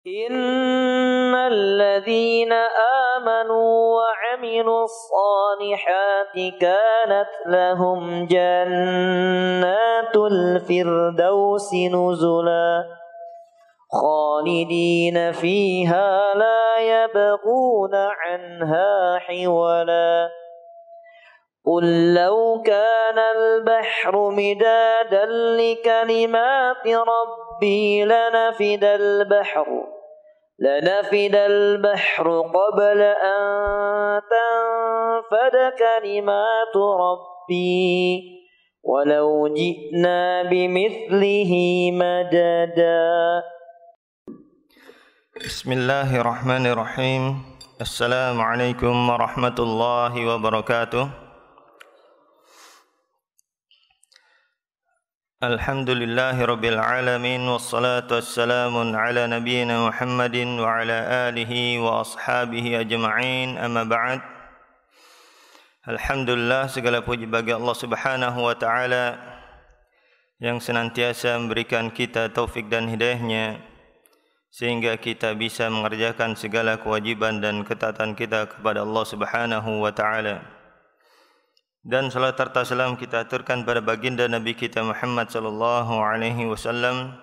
إن الذين آمنوا وعملوا الصالحات كانت لهم جنات الفردوس نزلا خالدين فيها لا يبغون عنها حولا قل لو كان البحر مدادا لكلمات ربي لنفد البحر قبل أن تنفد كلمات ربي ولو جئنا بمثله مددا. بسم الله الرحمن الرحيم. السلام عليكم ورحمة الله وبركاته. Alhamdulillahi Rabbil Alamin. Wassalatu wassalamun ala nabiyyina Muhammadin wa ala alihi wa ashabihi ajma'in. Amma ba'd. Alhamdulillah, segala puji bagi Allah Subhanahu wa ta'ala yang senantiasa memberikan kita taufik dan hidayahnya sehingga kita bisa mengerjakan segala kewajiban dan ketaatan kita kepada Allah Subhanahu wa ta'ala. Dan salat serta salam kita aturkan pada baginda Nabi kita Muhammad sallallahu alaihi wasallam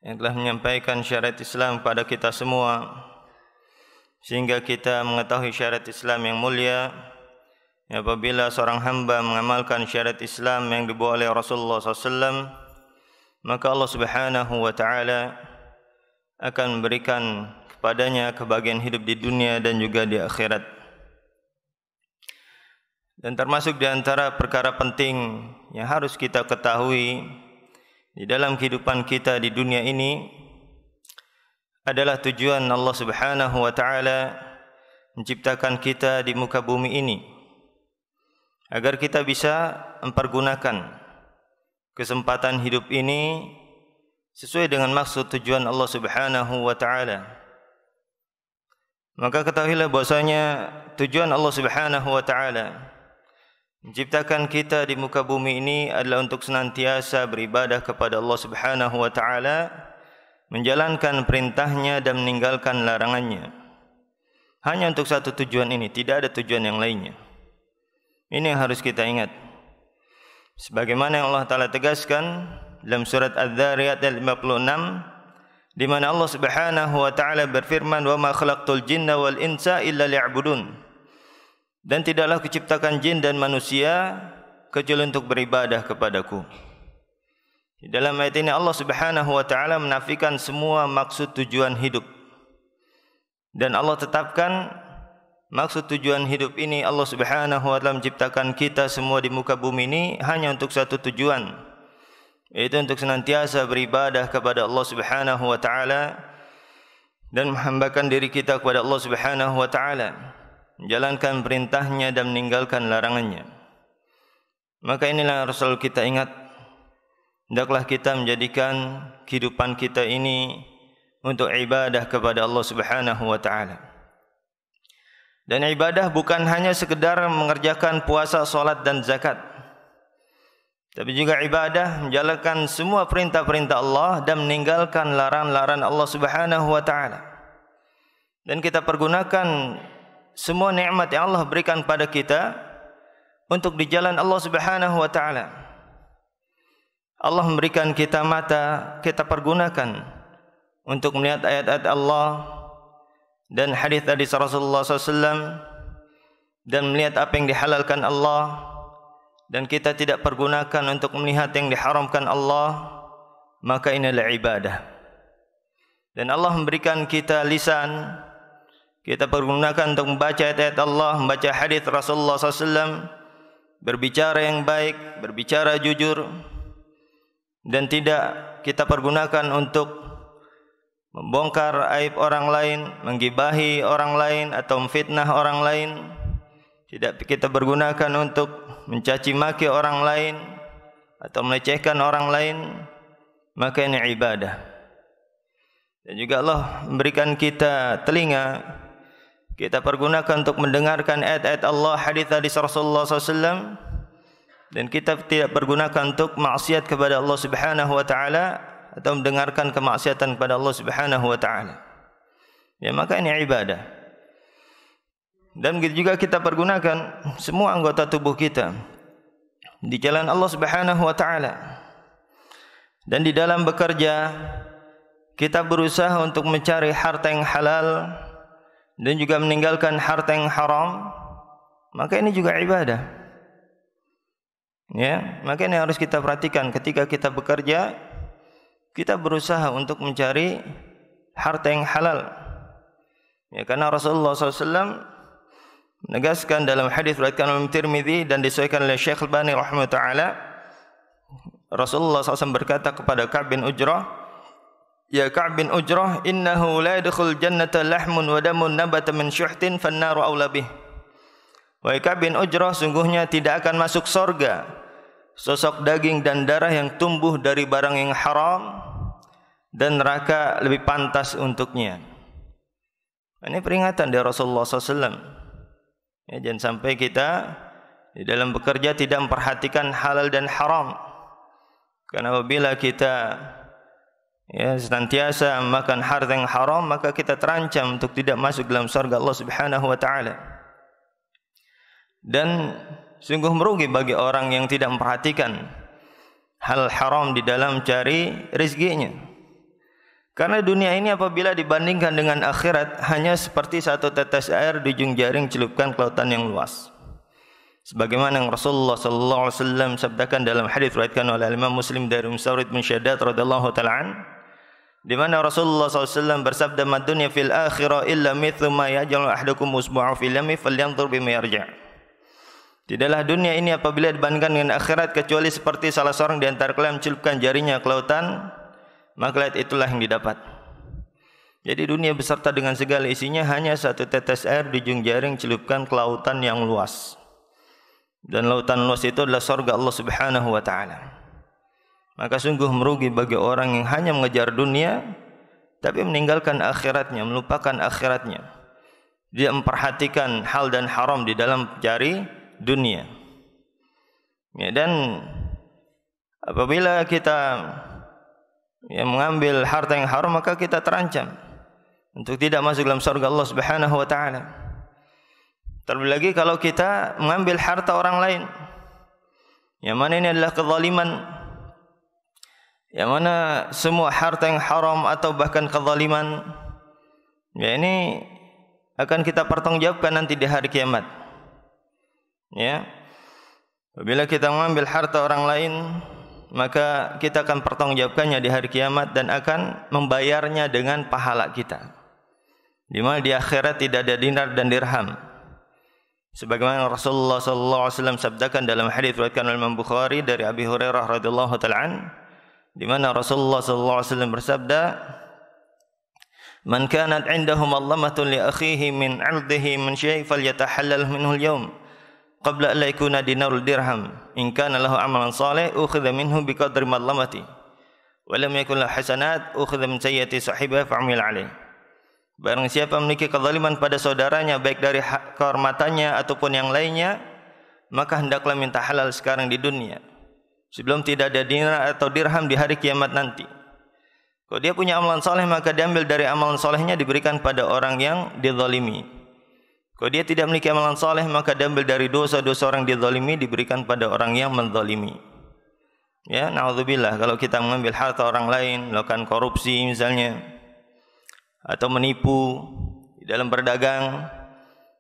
yang telah menyampaikan syariat Islam kepada kita semua sehingga kita mengetahui syariat Islam yang mulia. Apabila seorang hamba mengamalkan syariat Islam yang dibawa oleh Rasulullah SAW, maka Allah Subhanahu wa ta'ala akan memberikan kepadanya kebahagiaan hidup di dunia dan juga di akhirat. Dan termasuk di antara perkara penting yang harus kita ketahui di dalam kehidupan kita di dunia ini adalah tujuan Allah Subhanahu wa ta'ala menciptakan kita di muka bumi ini agar kita bisa mempergunakan kesempatan hidup ini sesuai dengan maksud tujuan Allah Subhanahu wa ta'ala. Maka ketahuilah bahwasanya tujuan Allah Subhanahu wa ta'ala menciptakan kita di muka bumi ini adalah untuk senantiasa beribadah kepada Allah Subhanahu wa ta'ala, menjalankan perintahnya dan meninggalkan larangannya. Hanya untuk satu tujuan ini, tidak ada tujuan yang lainnya. Ini yang harus kita ingat. Sebagaimana yang Allah Ta'ala tegaskan dalam surat Adz-Dzariyat ayat 56, di mana Allah Subhanahu wa ta'ala berfirman, "Wa ma khalaqtul jinna wal insa illa liya'budun." Dan tidaklah kuciptakan jin dan manusia kecuali untuk beribadah kepadaku. Di dalam ayat ini Allah Subhanahu wa ta'ala menafikan semua maksud tujuan hidup. Dan Allah tetapkan maksud tujuan hidup ini. Allah Subhanahu wa ta'ala menciptakan kita semua di muka bumi ini hanya untuk satu tujuan, yaitu untuk senantiasa beribadah kepada Allah Subhanahu wa ta'ala dan menghambakan diri kita kepada Allah Subhanahu wa ta'ala, menjalankan perintahnya dan meninggalkan larangannya. Maka inilah yang selalu kita ingat. Hendaklah kita menjadikan kehidupan kita ini untuk ibadah kepada Allah Subhanahu wa ta'ala. Dan ibadah bukan hanya sekedar mengerjakan puasa, salat dan zakat, tapi juga ibadah menjalankan semua perintah-perintah Allah dan meninggalkan larangan-larangan Allah Subhanahu wa ta'ala. Dan kita pergunakan semua nikmat yang Allah berikan pada kita untuk di jalan Allah Subhanahu wa ta'ala. Allah memberikan kita mata, kita pergunakan untuk melihat ayat-ayat Allah dan hadis-hadis Rasulullah SAW dan melihat apa yang dihalalkan Allah, dan kita tidak pergunakan untuk melihat yang diharamkan Allah, maka inilah ibadah. Dan Allah memberikan kita lisan, kita pergunakan untuk membaca ayat-ayat Allah, membaca hadis Rasulullah SAW, berbicara yang baik, berbicara jujur, dan tidak kita pergunakan untuk membongkar aib orang lain, menggibahi orang lain atau memfitnah orang lain. Tidak kita pergunakan untuk mencaci maki orang lain atau melecehkan orang lain, maka ini ibadah. Dan juga Allah memberikan kita telinga, kita pergunakan untuk mendengarkan ayat-ayat Allah, hadis-hadis Rasulullah SAW, dan kita tidak pergunakan untuk maksiat kepada Allah Subhanahu wa ta'ala atau mendengarkan kemaksiatan kepada Allah Subhanahu wa taala. Ya, maka ini ibadah. Dan begitu juga kita pergunakan semua anggota tubuh kita di jalan Allah Subhanahu wa taala. Dan di dalam bekerja kita berusaha untuk mencari harta yang halal dan juga meninggalkan harta yang haram, maka ini juga ibadah. Ya, maka ini harus kita perhatikan ketika kita bekerja, kita berusaha untuk mencari harta yang halal. Ya, karena Rasulullah SAW menegaskan dalam hadis riwayatkan oleh Tirmidzi dan disesuaikan oleh Syekh Al-Albani rahimahullah taala, Rasulullah SAW berkata kepada Ka'b bin Ujrah, "Ya Ka'b bin Ujrah, innahu la yadkhul jannata lahmun wa damun nabata min syuhtin fan-naru aula bih." Wahai Ka'b bin Ujrah, sungguhnya tidak akan masuk surga sosok daging dan darah yang tumbuh dari barang yang haram, dan neraka lebih pantas untuknya. Ini peringatan dari Rasulullah SAW. Ya, jangan sampai kita di dalam bekerja tidak memperhatikan halal dan haram. Karena apabila kita senantiasa makan harta yang haram, maka kita terancam untuk tidak masuk dalam surga Allah Subhanahu wa taala. Dan sungguh merugi bagi orang yang tidak memperhatikan hal haram di dalam cari rezekinya. Karena dunia ini apabila dibandingkan dengan akhirat hanya seperti satu tetes air di ujung jaring celupkan ke lautan yang luas. Sebagaimana yang Rasulullah sallallahu alaihi wasallam sabdakan dalam hadis riwayatkan oleh Imam Muslim dari Sa'id bin Syaddad radhiyallahu taala an, di mana Rasulullah sallallahu alaihi wasallam bersabda, "Mad dunya fil akhirah illa mithlu ma yaj'alu ahadukum usbu'ahu fil yami falyanzur bima yarja'." Tidaklah dunia ini apabila dibandingkan dengan akhirat kecuali seperti salah seorang di antara kalian mencelupkan jarinya ke lautan, maka lihat itulah yang didapat. Jadi dunia beserta dengan segala isinya hanya satu tetes air di ujung jaring celupkan ke lautan yang luas. Dan lautan luas itu adalah surga Allah Subhanahu wa taala. Maka sungguh merugi bagi orang yang hanya mengejar dunia tapi meninggalkan akhiratnya, melupakan akhiratnya. Dia memperhatikan hal dan haram di dalam cari dunia. Ya, dan apabila kita mengambil harta yang haram, maka kita terancam untuk tidak masuk dalam surga Allah Subhanahu wa taala. Terlebih lagi kalau kita mengambil harta orang lain, yang mana ini adalah kezaliman, yang mana semua harta yang haram atau bahkan kezaliman, ya ini akan kita pertanggungjawabkan nanti di hari kiamat. Ya, apabila kita mengambil harta orang lain, maka kita akan pertanggungjawabkannya di hari kiamat dan akan membayarnya dengan pahala kita. Di mana di akhirat tidak ada dinar dan dirham. Sebagaimana Rasulullah sallallahu alaihi wasallam sabdakan dalam hadis riwayatkan oleh Imam Bukhari dari Abi Hurairah radhiyallahu taala an, di mana Rasulullah sallallahu alaihi wasallam bersabda, "Man kanat 'indahu madlamatun li akhihi min 'irdihi min syai' falyatahallal minhu al-yawm qabla an la yakuna dinarul dirham. In kana lahu 'amalan salih ukhidha minhu biqadri madlamati wa lam yakun lahu hasanat ukhidha min sayyiati sahibihi fa'amil 'alaih." Barang siapa memiliki kezaliman pada saudaranya baik dari kehormatannya ataupun yang lainnya, maka hendaklah minta halal sekarang di dunia sebelum tidak ada dinar atau dirham di hari kiamat nanti. Kalau dia punya amalan saleh, maka diambil dari amalan salehnya diberikan pada orang yang dizalimi. Kalau dia tidak memiliki amalan saleh, maka diambil dari dosa-dosa orang dizalimi diberikan pada orang yang menzalimi. Ya, naudzubillah, kalau kita mengambil harta orang lain, melakukan korupsi misalnya, atau menipu di dalam berdagang,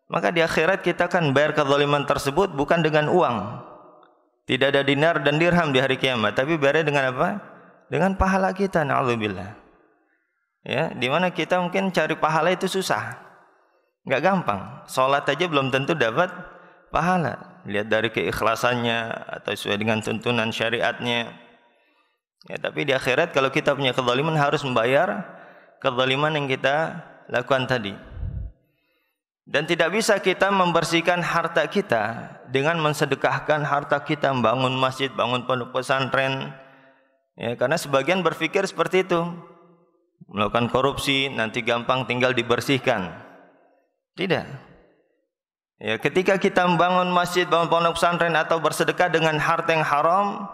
maka di akhirat kita akan bayar kezaliman tersebut bukan dengan uang. Tidak ada dinar dan dirham di hari kiamat, tapi bayarnya dengan apa? Dengan pahala kita, naudzubillah. Ya, di mana kita mungkin cari pahala itu susah. Enggak gampang. Salat aja belum tentu dapat pahala. Lihat dari keikhlasannya atau sesuai dengan tuntunan syariatnya. Ya, tapi di akhirat kalau kita punya kezaliman harus membayar kezaliman yang kita lakukan tadi. Dan tidak bisa kita membersihkan harta kita dengan mensedekahkan harta kita, membangun masjid, bangun pondok pesantren. Ya, karena sebagian berpikir seperti itu. Melakukan korupsi nanti gampang tinggal dibersihkan. Tidak. Ya, ketika kita membangun masjid, bangun pondok pesantren atau bersedekah dengan harta yang haram,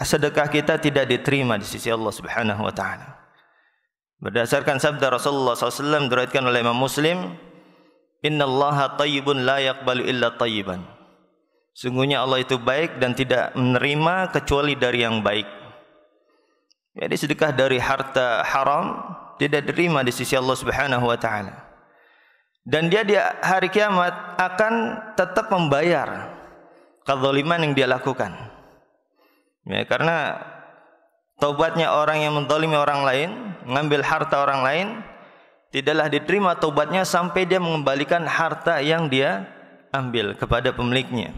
sedekah kita tidak diterima di sisi Allah Subhanahu wa taala. Berdasarkan sabda Rasulullah SAW diriwayatkan oleh Imam Muslim, "Innallaha thayyibun la yaqbalu illa thayyiban." Sungguhnya Allah itu baik dan tidak menerima kecuali dari yang baik. Jadi sedekah dari harta haram tidak diterima di sisi Allah Subhanahu wa taala. Dan dia di hari kiamat akan tetap membayar kezaliman yang dia lakukan. Ya, karena taubatnya orang yang menzalimi orang lain, mengambil harta orang lain, tidaklah diterima taubatnya sampai dia mengembalikan harta yang dia ambil kepada pemiliknya.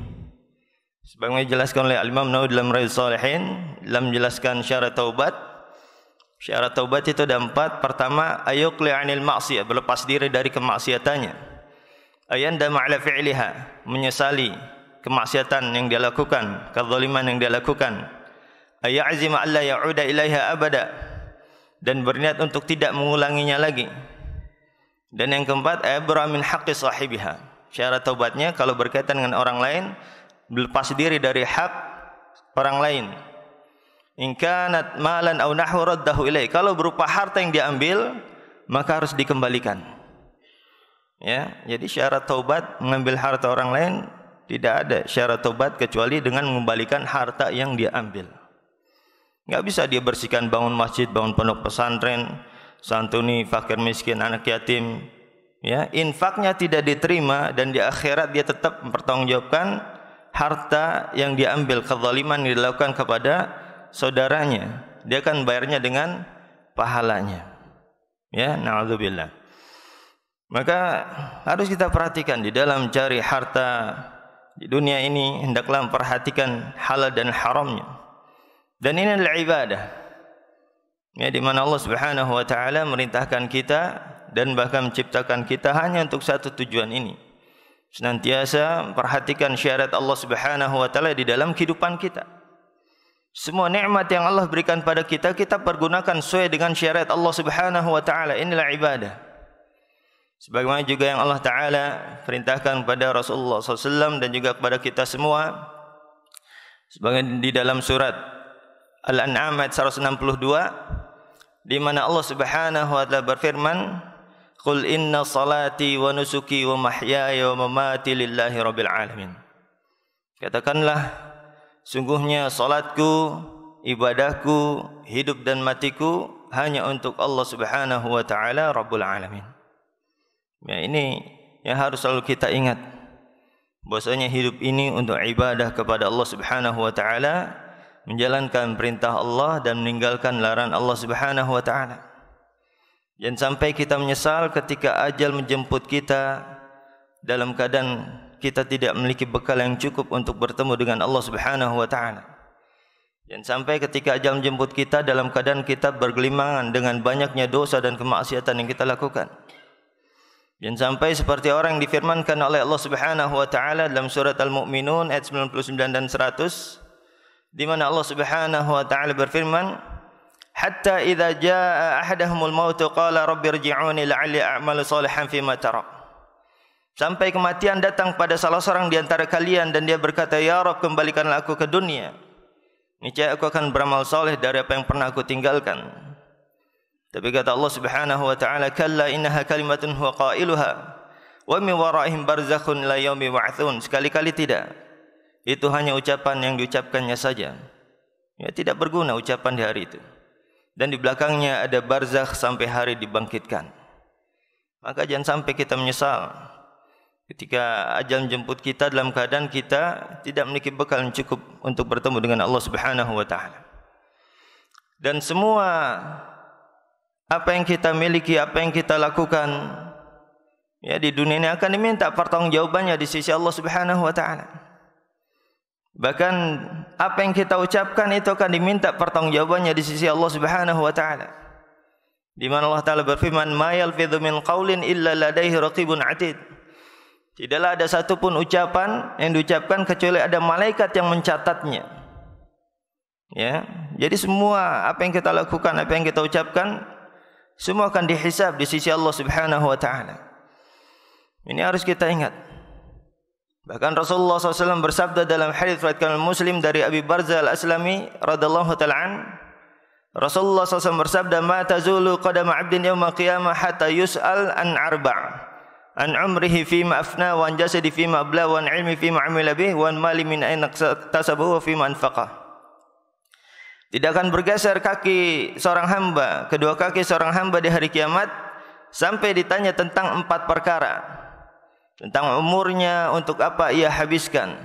Sebagaimana dijelaskan oleh Al-Imam Nawawi dalam Riyadhus Shalihin, dalam menjelaskan syarat taubat. Syarat taubat itu ada 4. Pertama, ayuqli 'anil ma'siyah, berlepas diri dari kemaksiatannya. Ayandama 'ala fi'liha, menyesali kemaksiatan yang dia lakukan, kezaliman yang dia lakukan. Ayazima alla ya'uda ilaiha abada, dan berniat untuk tidak mengulanginya lagi. Dan yang keempat, ayabra min haqqi sahibiha. Syarat taubatnya kalau berkaitan dengan orang lain, berlepas diri dari hak orang lain. In kanat malan aw nahwu raddahu ilai. Kalau berupa harta yang diambil, maka harus dikembalikan. Ya, jadi syarat taubat mengambil harta orang lain tidak ada syarat taubat kecuali dengan mengembalikan harta yang dia ambil. Enggak bisa dia bersihkan bangun masjid, bangun pondok pesantren, santuni fakir miskin, anak yatim. Ya, infaknya tidak diterima dan di akhirat dia tetap mempertanggungjawabkan harta yang diambil, kezaliman yang dilakukan kepada saudaranya. Dia akan bayarnya dengan pahalanya. Ya, na'udzubillah. Maka harus kita perhatikan di dalam cari harta di dunia ini, hendaklah memperhatikan halal dan haramnya. Dan ini adalah ibadah. Ya, di mana Allah Subhanahu wa taala merintahkan kita dan bahkan menciptakan kita hanya untuk satu tujuan ini. Senantiasa perhatikan syariat Allah Subhanahu wa taala di dalam kehidupan kita. Semua nikmat yang Allah berikan pada kita, kita pergunakan sesuai dengan syariat Allah Subhanahu wa taala. Inilah ibadah. Sebagaimana juga yang Allah taala perintahkan kepada Rasulullah SAW dan juga kepada kita semua. Sebagaimana di dalam surat Al-An'am ayat 162, di mana Allah Subhanahu wa taala berfirman, "Qul inna salati wa nusuki wa mahyaya wa mamati lillahi rabbil alamin." Katakanlah, sungguhnya salatku, ibadahku, hidup dan matiku hanya untuk Allah Subhanahu wa taala Rabbul alamin. Ya, ini yang harus selalu kita ingat. Bahwasanya hidup ini untuk ibadah kepada Allah Subhanahu wa taala, menjalankan perintah Allah dan meninggalkan larangan Allah Subhanahu wa taala. Jangan sampai kita menyesal ketika ajal menjemput kita dalam keadaan kita tidak memiliki bekal yang cukup untuk bertemu dengan Allah Subhanahu wa taala. Jangan sampai ketika ajal menjemput kita dalam keadaan kita bergelimangan dengan banyaknya dosa dan kemaksiatan yang kita lakukan. Jangan sampai seperti orang yang difirmankan oleh Allah Subhanahu wa taala dalam surat Al-Mu'minun ayat 99 dan 100, di mana Allah Subhanahu wa taala berfirman, hatta idza jaa ahaduhumul maut qala rabbi irji'uni la'alli a'malu salihan fima tarak. Sampai kematian datang pada salah seorang di antara kalian dan dia berkata, ya Rabb, kembalikanlah aku ke dunia, niscaya aku akan beramal saleh dari apa yang pernah aku tinggalkan. Tapi kata Allah Subhanahu wa taala, kalla innaha kalimatun huwa qailuha wa min waraihim barzakhun ila yaumi yub'atsun. Sekali-kali tidak. Itu hanya ucapan yang diucapkannya saja. Ya, tidak berguna ucapan di hari itu. Dan di belakangnya ada barzakh sampai hari dibangkitkan. Maka jangan sampai kita menyesal ketika ajal menjemput kita dalam keadaan kita tidak memiliki bekal yang cukup untuk bertemu dengan Allah Subhanahu wa taala. Dan semua apa yang kita miliki, apa yang kita lakukan ya di dunia ini akan diminta pertanggungjawabannya di sisi Allah Subhanahu wa taala. Bahkan apa yang kita ucapkan itu akan diminta pertanggungjawabannya di sisi Allah Subhanahu wa taala. Di mana Allah taala berfirman, "Ma yalfidzu min qaulin illa ladaihi raqibun 'atid." Tidaklah ada satu pun ucapan yang diucapkan kecuali ada malaikat yang mencatatnya. Ya, jadi semua apa yang kita lakukan, apa yang kita ucapkan, semua akan dihisab di sisi Allah Subhanahu wa taala. Ini harus kita ingat. Bahkan Rasulullah SAW bersabda dalam hadis riwayat Muslim dari Abi Barzah Al-Aslami radhiyallahu ta'ala an, Rasulullah SAW bersabda, "Ma tazulu qadama 'abdin yaumil qiyamah hatta yus'al an arba', an umrihi fima afna, wa an jasadi fima abla, wa an ilmi fima 'amila bih, wa an mali min aina iktasabahu wa fima anfaqah." Tidak akan bergeser kaki seorang hamba, kedua kaki seorang hamba di hari kiamat sampai ditanya tentang 4 perkara. Tentang umurnya, untuk apa ia habiskan,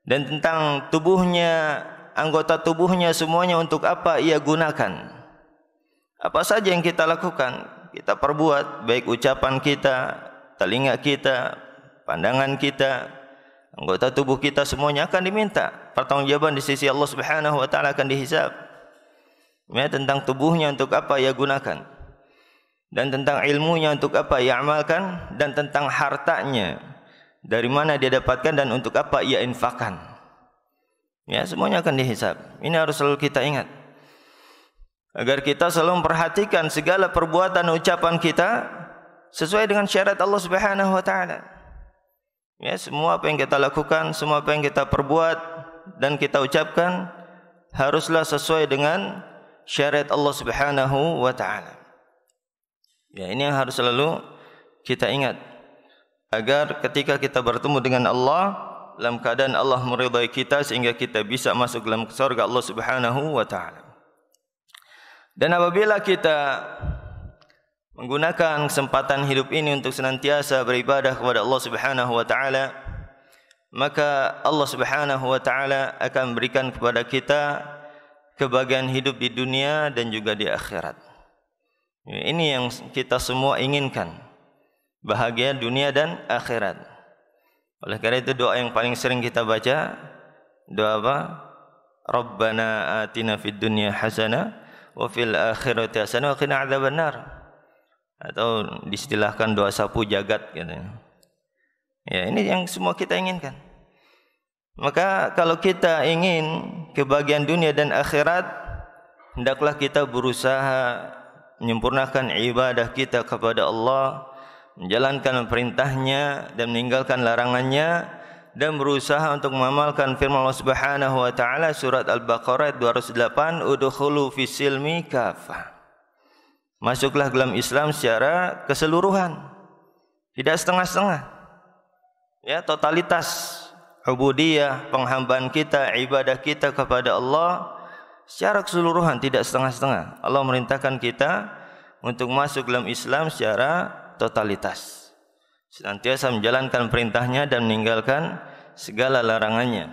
dan tentang tubuhnya, anggota tubuhnya semuanya untuk apa ia gunakan. Apa saja yang kita lakukan, kita perbuat, baik ucapan kita, telinga kita, pandangan kita, anggota tubuh kita semuanya akan diminta pertanggungjawaban di sisi Allah Subhanahu wa taala, akan dihisab. Ya, tentang tubuhnya untuk apa ia gunakan, dan tentang ilmunya untuk apa ia amalkan, dan tentang hartanya dari mana dia dapatkan dan untuk apa ia infakkan. Ya, semuanya akan dihisab. Ini harus selalu kita ingat, agar kita selalu memperhatikan segala perbuatan ucapan kita sesuai dengan syariat Allah Subhanahu wa taala. Ya, semua apa yang kita lakukan, semua apa yang kita perbuat dan kita ucapkan haruslah sesuai dengan syariat Allah Subhanahu wa taala. Ya, ini yang harus selalu kita ingat, agar ketika kita bertemu dengan Allah dalam keadaan Allah meridai kita, sehingga kita bisa masuk dalam surga Allah Subhanahu wa taala. Dan apabila kita menggunakan kesempatan hidup ini untuk senantiasa beribadah kepada Allah Subhanahu wa taala, maka Allah Subhanahu wa taala akan berikan kepada kita kebahagiaan hidup di dunia dan juga di akhirat. Ini yang kita semua inginkan, bahagia dunia dan akhirat. Oleh karena itu doa yang paling sering kita baca, doa apa? Rabbana atina fid dunya hasanah wa fil akhirati hasanah wa qina adzabannar. Atau distilahkan doa sapu jagat katanya. Ya, ini yang semua kita inginkan. Maka kalau kita ingin kebahagiaan dunia dan akhirat, hendaklah kita berusaha menyempurnakan ibadah kita kepada Allah, menjalankan perintahnya dan meninggalkan larangannya, dan berusaha untuk mengamalkan firman Allah Subhanahu wa taala surat Al-Baqarah 208, udkhulu fis silmi kafah. Masuklah dalam Islam secara keseluruhan, tidak setengah-setengah. Ya, totalitas ubudiyah, penghambaan kita, ibadah kita kepada Allah secara keseluruhan, tidak setengah-setengah. Allah merintahkan kita untuk masuk dalam Islam secara totalitas, senantiasa menjalankan perintahnya dan meninggalkan segala larangannya.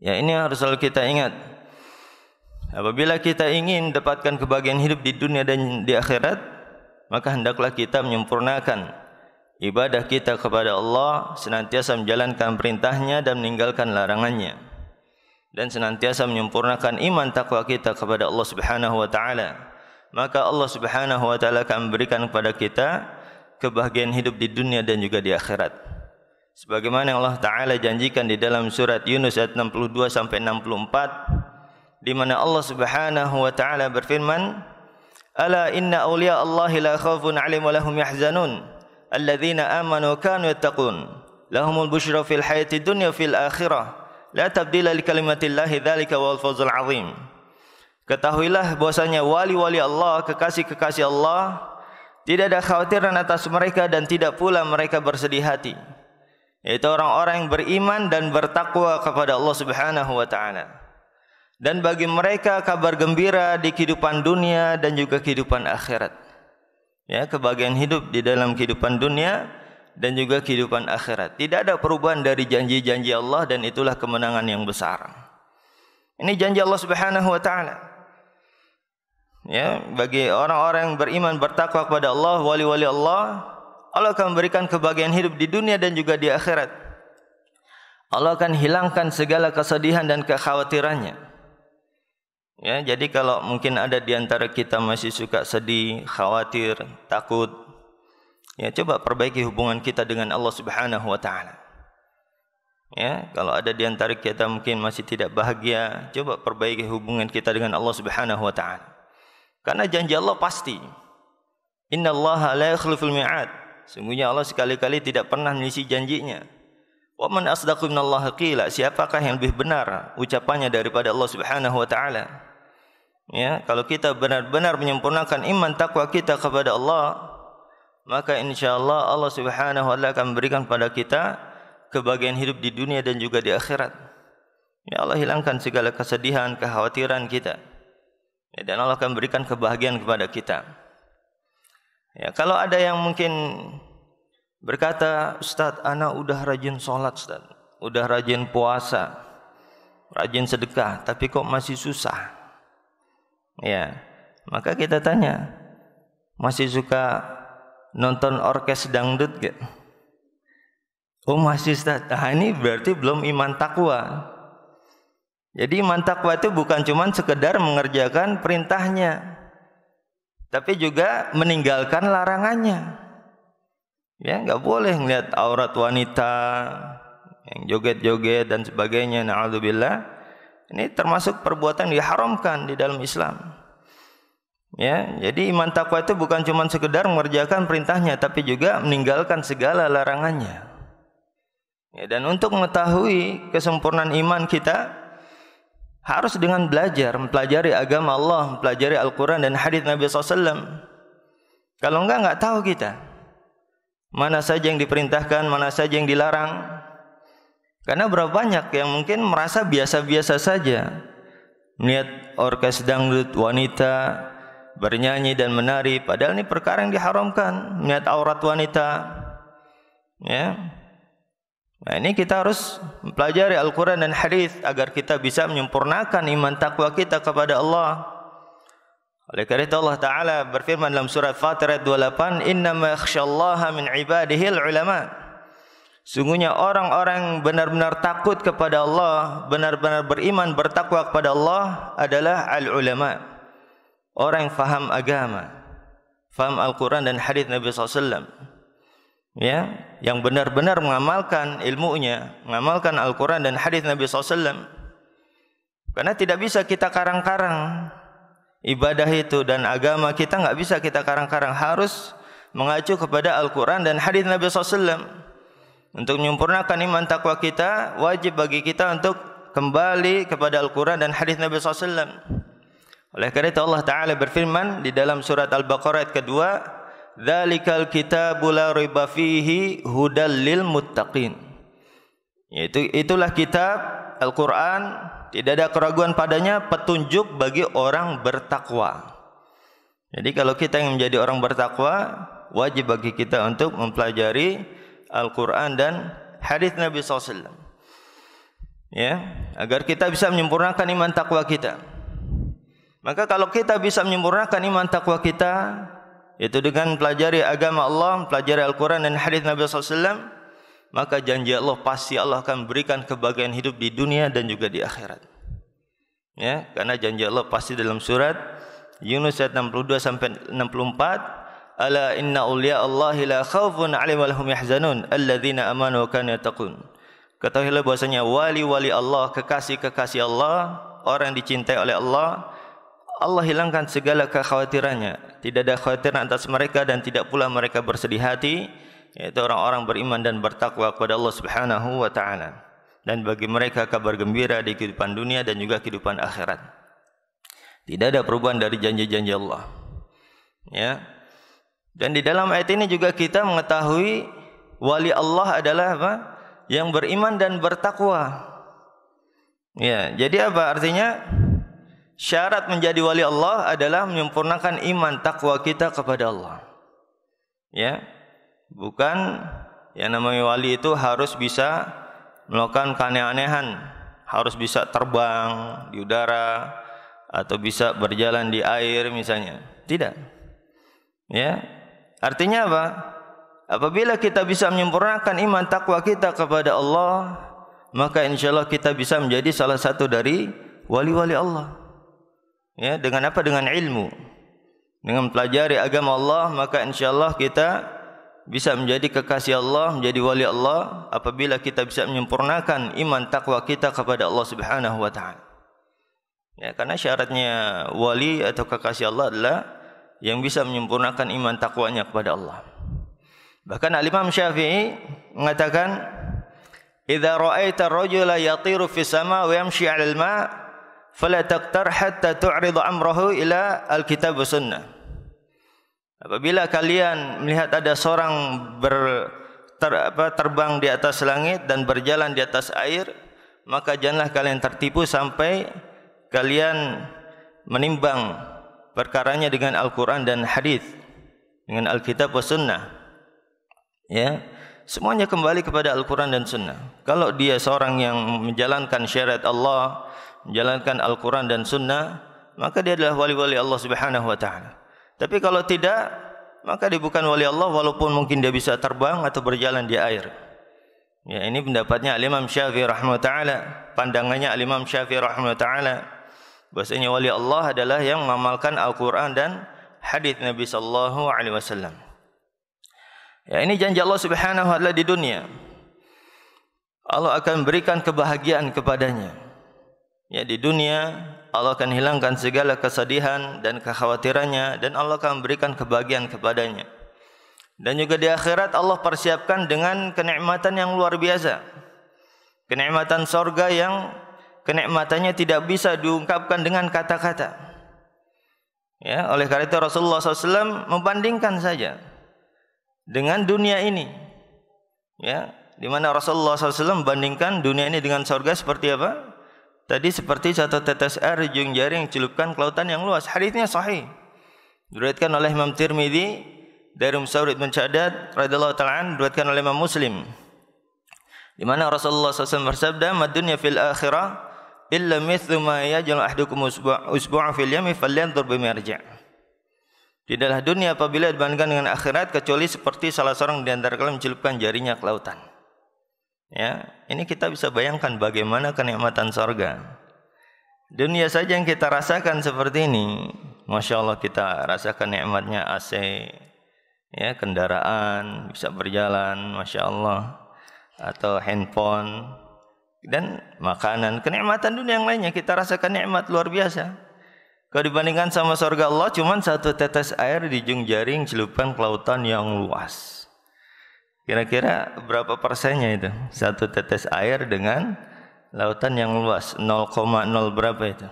Ya, ini harus selalu kita ingat. Apabila kita ingin dapatkan kebahagiaan hidup di dunia dan di akhirat, maka hendaklah kita menyempurnakan ibadah kita kepada Allah, senantiasa menjalankan perintahnya dan meninggalkan larangannya, dan senantiasa menyempurnakan iman takwa kita kepada Allah Subhanahu wa taala. Maka Allah Subhanahu wa taala akan memberikan kepada kita kebahagiaan hidup di dunia dan juga di akhirat. Sebagaimana Allah taala janjikan di dalam surat Yunus ayat 62 sampai 64, di mana Allah Subhanahu wa taala berfirman, "Ala inna awliya Allahi la khaufun 'alaihim wa lahum yahzanun, alladzina amanu wa kanu yattaqun, lahumul busyra fil hayatid dunya fil akhirah. La tabdila li kalimatillahi dzalika wal fawzul azim." Ketahuilah bahwasanya wali-wali Allah, kekasih-kekasih Allah, tidak ada kekhawatiran atas mereka dan tidak pula mereka bersedih hati. Yaitu orang-orang yang beriman dan bertakwa kepada Allah Subhanahu wa taala. Dan bagi mereka kabar gembira di kehidupan dunia dan juga kehidupan akhirat. Ya, kebahagiaan hidup di dalam kehidupan dunia dan juga kehidupan akhirat. Tidak ada perubahan dari janji-janji Allah, dan itulah kemenangan yang besar. Ini janji Allah Subhanahu wa taala. Ya, bagi orang-orang yang beriman bertakwa kepada Allah, wali-wali Allah, Allah akan memberikan kebahagiaan hidup di dunia dan juga di akhirat. Allah akan hilangkan segala kesedihan dan kekhawatirannya. Ya, jadi kalau mungkin ada di antara kita masih suka sedih, khawatir, takut, ya, coba perbaiki hubungan kita dengan Allah Subhanahu wa taala. Ya, kalau ada di antara kita mungkin masih tidak bahagia, coba perbaiki hubungan kita dengan Allah Subhanahu wa taala. Karena janji Allah pasti. Innallaha la yukhliful mi'ad. Sungguhnya Allah sekali-kali tidak pernah menyisi janjinya. Wa man asdaqu minallahi qila, siapakah yang lebih benar ucapannya daripada Allah Subhanahu wa taala? Ya, kalau kita benar-benar menyempurnakan iman takwa kita kepada Allah, maka insyaallah Allah Subhanahu wa taala akan memberikan pada kita kebahagiaan hidup di dunia dan juga di akhirat. Ya, Allah hilangkan segala kesedihan, kekhawatiran kita. Ya, dan Allah akan berikan kebahagiaan kepada kita. Ya, kalau ada yang mungkin berkata, Ustaz, ana udah rajin sholat, Ustaz, udah rajin puasa, rajin sedekah, tapi kok masih susah? Ya, maka kita tanya, masih suka nonton orkes dangdut gak? Oh masih, Ustaz. Nah, ini berarti belum iman takwa. Jadi iman takwa itu bukan cuma sekedar mengerjakan perintahnya, tapi juga meninggalkan larangannya. Ya, enggak boleh melihat aurat wanita yang joget-joget dan sebagainya. Na'udzubillah. Ini termasuk perbuatan diharamkan di dalam Islam. Ya, jadi iman takwa itu bukan cuma sekedar mengerjakan perintahnya, tapi juga meninggalkan segala larangannya. Ya, dan untuk mengetahui kesempurnaan iman kita harus dengan belajar, mempelajari agama Allah, mempelajari Al-Quran dan hadis Nabi SAW. Kalau enggak tahu kita mana saja yang diperintahkan, mana saja yang dilarang. Karena berapa banyak yang mungkin merasa biasa-biasa saja melihat orkes dangdut, wanita bernyanyi dan menari, padahal ini perkara yang diharamkan, melihat aurat wanita. Ya. Nah, ini kita harus mempelajari Al-Quran dan hadis agar kita bisa menyempurnakan iman takwa kita kepada Allah. Oleh karena itu Allah Ta'ala berfirman dalam surat Fatir ayat 28, innama yakhsyallaha min ibadihil ulama. Sungguhnya orang-orang benar-benar takut kepada Allah, benar-benar beriman, bertakwa kepada Allah adalah al-ulama, orang yang faham agama, faham Al-Quran dan hadis Nabi SAW. Ya, yang benar-benar mengamalkan ilmunya, mengamalkan Al-Quran dan hadis Nabi SAW. Karena tidak bisa kita karang-karang ibadah itu, dan agama kita enggak bisa kita karang-karang, harus mengacu kepada Al-Quran dan hadis Nabi SAW. Untuk menyempurnakan iman takwa kita, wajib bagi kita untuk kembali kepada Al-Quran dan hadis Nabi SAW. Oleh karena itu Allah Ta'ala berfirman di dalam surat Al-Baqarah ayat kedua, dzalikal kitabu la raiba fihi hudal lil muttaqin. Yaitu itulah kitab Al-Quran, tidak ada keraguan padanya, petunjuk bagi orang bertakwa. Jadi kalau kita ingin menjadi orang bertakwa, wajib bagi kita untuk mempelajari Al-Quran dan hadis Nabi SAW. Ya, agar kita bisa menyempurnakan iman takwa kita. Maka kalau kita bisa menyempurnakan iman takwa kita, yaitu dengan mempelajari agama Allah, mempelajari Al-Quran dan hadis Nabi SAW, maka janji Allah pasti Allah akan berikan kebahagiaan hidup di dunia dan juga di akhirat. Ya, karena janji Allah pasti dalam surat Yunus ayat 62 sampai 64, ala inna awliya Allahi la khawfun 'alaihim wa lahum yahzanun alladzina amanu wa kanu yattaqun. Ketahuilah bahwasanya wali-wali Allah, kekasih-kekasih Allah, orang yang dicintai oleh Allah, Allah hilangkan segala kekhawatirannya. Tidak ada kekhawatiran atas mereka dan tidak pula mereka bersedih hati, yaitu orang-orang beriman dan bertakwa kepada Allah Subhanahu wa taala. Dan bagi mereka kabar gembira di kehidupan dunia dan juga kehidupan akhirat. Tidak ada perubahan dari janji-janji Allah. Ya. Dan di dalam ayat ini juga kita mengetahui wali Allah adalah apa? Yang beriman dan bertakwa. Ya, jadi apa artinya? Syarat menjadi wali Allah adalah menyempurnakan iman takwa kita kepada Allah. Ya. Bukan yang namanya wali itu harus bisa melakukan keanehan-anehan, harus bisa terbang di udara atau bisa berjalan di air misalnya. Tidak. Ya. Artinya apa? Apabila kita bisa menyempurnakan iman takwa kita kepada Allah, maka insyaallah kita bisa menjadi salah satu dari wali-wali Allah. Ya, dengan apa? Dengan ilmu. Dengan mempelajari agama Allah, maka insyaallah kita bisa menjadi kekasih Allah, menjadi wali Allah apabila kita bisa menyempurnakan iman takwa kita kepada Allah Subhanahu wa taala. Ya, karena syaratnya wali atau kekasih Allah adalah yang bisa menyempurnakan iman takwanya kepada Allah. Bahkan Al-Imam Syafi'i mengatakan, idza ra'aita ar-rajula yatiru fis sama wa yamshi 'alal ma' fala taqtar hatta tu'rid amrahu ila al-kitab wa sunnah. Apabila kalian melihat ada seorang terbang di atas langit dan berjalan di atas air, maka janganlah kalian tertipu sampai kalian menimbang perkaranya dengan Al-Quran dan hadis, dengan Alkitab wa sunnah. Ya, semuanya kembali kepada Al-Quran dan sunnah. Kalau dia seorang yang menjalankan syariat Allah, menjalankan Al-Quran dan sunnah, maka dia adalah wali-wali Allah Subhanahu wa taala. Tapi kalau tidak, maka dia bukan wali Allah walaupun mungkin dia bisa terbang atau berjalan di air. Ya, ini pendapatnya Imam Syafi'i rahimahullah taala, pandangannya Imam Syafi'i rahimahullah taala. Bahasanya wali Allah adalah yang mengamalkan Al-Quran dan hadis Nabi sallallahu alaihi wasallam. Ya, ini janji Allah Subhanahu wa taala di dunia. Allah akan berikan kebahagiaan kepadanya. Ya, di dunia Allah akan hilangkan segala kesedihan dan kekhawatirannya, dan Allah akan berikan kebahagiaan kepadanya. Dan juga di akhirat Allah persiapkan dengan kenikmatan yang luar biasa. Kenikmatan surga yang kenikmatannya tidak bisa diungkapkan dengan kata-kata. Ya, oleh karena itu Rasulullah SAW membandingkan saja dengan dunia ini. Ya, di mana Rasulullah SAW membandingkan dunia ini dengan surga seperti apa? Tadi seperti satu tetes air di ujung jari yang celupkan ke lautan yang luas. Hadisnya sahih. Diriwayatkan oleh Imam Tirmidzi dari Musawrid bin Sa'dad radhiyallahu ta'ala, diriwayatkan oleh Imam Muslim. Di mana Rasulullah SAW bersabda, "Mad dunya fil akhirah illa mithlu ma yaj'al ahadukum usbu'a fil yami falyanzur bima yarji'." Tidaklah dunia apabila dibandingkan dengan akhirat kecuali seperti salah seorang di antara kalian mencelupkan jarinya ke lautan. Ya, ini kita bisa bayangkan bagaimana kenikmatan surga. Dunia saja yang kita rasakan seperti ini, Masya Allah, kita rasakan nikmatnya AC, ya, kendaraan bisa berjalan, Masya Allah, atau handphone dan makanan. Kenikmatan dunia yang lainnya kita rasakan nikmat luar biasa. Kalau dibandingkan sama surga Allah, cuma satu tetes air di ujung jaring celupkan ke lautan yang luas. Kira-kira berapa persennya itu? Satu tetes air dengan lautan yang luas, 0,0 berapa itu?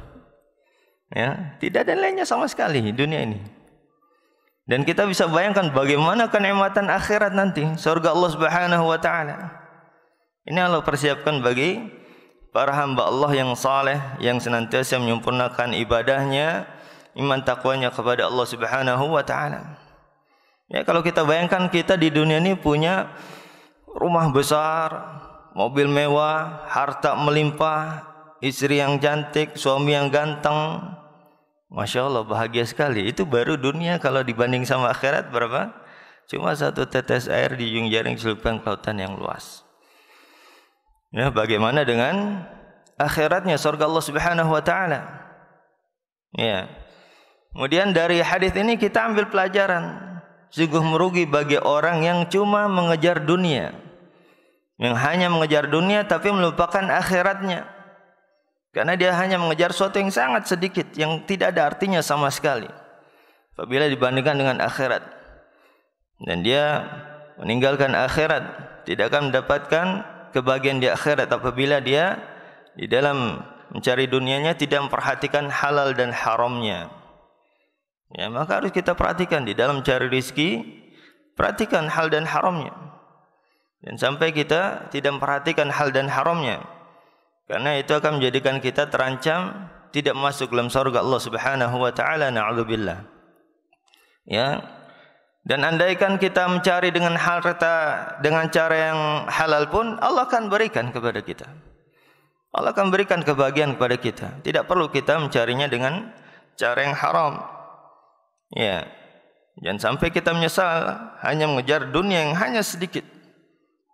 Ya, tidak ada lainnya sama sekali dunia ini. Dan kita bisa bayangkan bagaimana kenikmatan akhirat nanti, surga Allah Subhanahu wa taala. Ini Allah persiapkan bagi para hamba Allah yang saleh, yang senantiasa menyempurnakan ibadahnya, iman takwanya kepada Allah Subhanahu wa taala. Ya, kalau kita bayangkan kita di dunia ini punya rumah besar, mobil mewah, harta melimpah, istri yang cantik, suami yang ganteng, Masya Allah, bahagia sekali. Itu baru dunia. Kalau dibanding sama akhirat berapa? Cuma satu tetes air di ujung jaring celupkan ke lautan yang luas. Ya, bagaimana dengan akhiratnya surga Allah Subhanahu wa taala? Ya. Kemudian dari hadis ini kita ambil pelajaran. Sungguh merugi bagi orang yang cuma mengejar dunia, yang hanya mengejar dunia tapi melupakan akhiratnya. Karena dia hanya mengejar sesuatu yang sangat sedikit, yang tidak ada artinya sama sekali apabila dibandingkan dengan akhirat. Dan dia meninggalkan akhirat, tidak akan mendapatkan kebahagiaan di akhirat apabila dia di dalam mencari dunianya tidak memperhatikan halal dan haramnya. Ya, maka harus kita perhatikan di dalam cari rezeki, perhatikan hal dan haramnya. Dan sampai kita tidak memperhatikan hal dan haramnya, karena itu akan menjadikan kita terancam tidak masuk dalam surga Allah Subhanahu wa taala, na'udzubillah. Ya. Dan andaikan kita mencari dengan harta dengan cara yang halal pun, Allah akan berikan kepada kita. Allah akan berikan kebahagiaan kepada kita. Tidak perlu kita mencarinya dengan cara yang haram. Ya, jangan sampai kita menyesal hanya mengejar dunia yang hanya sedikit,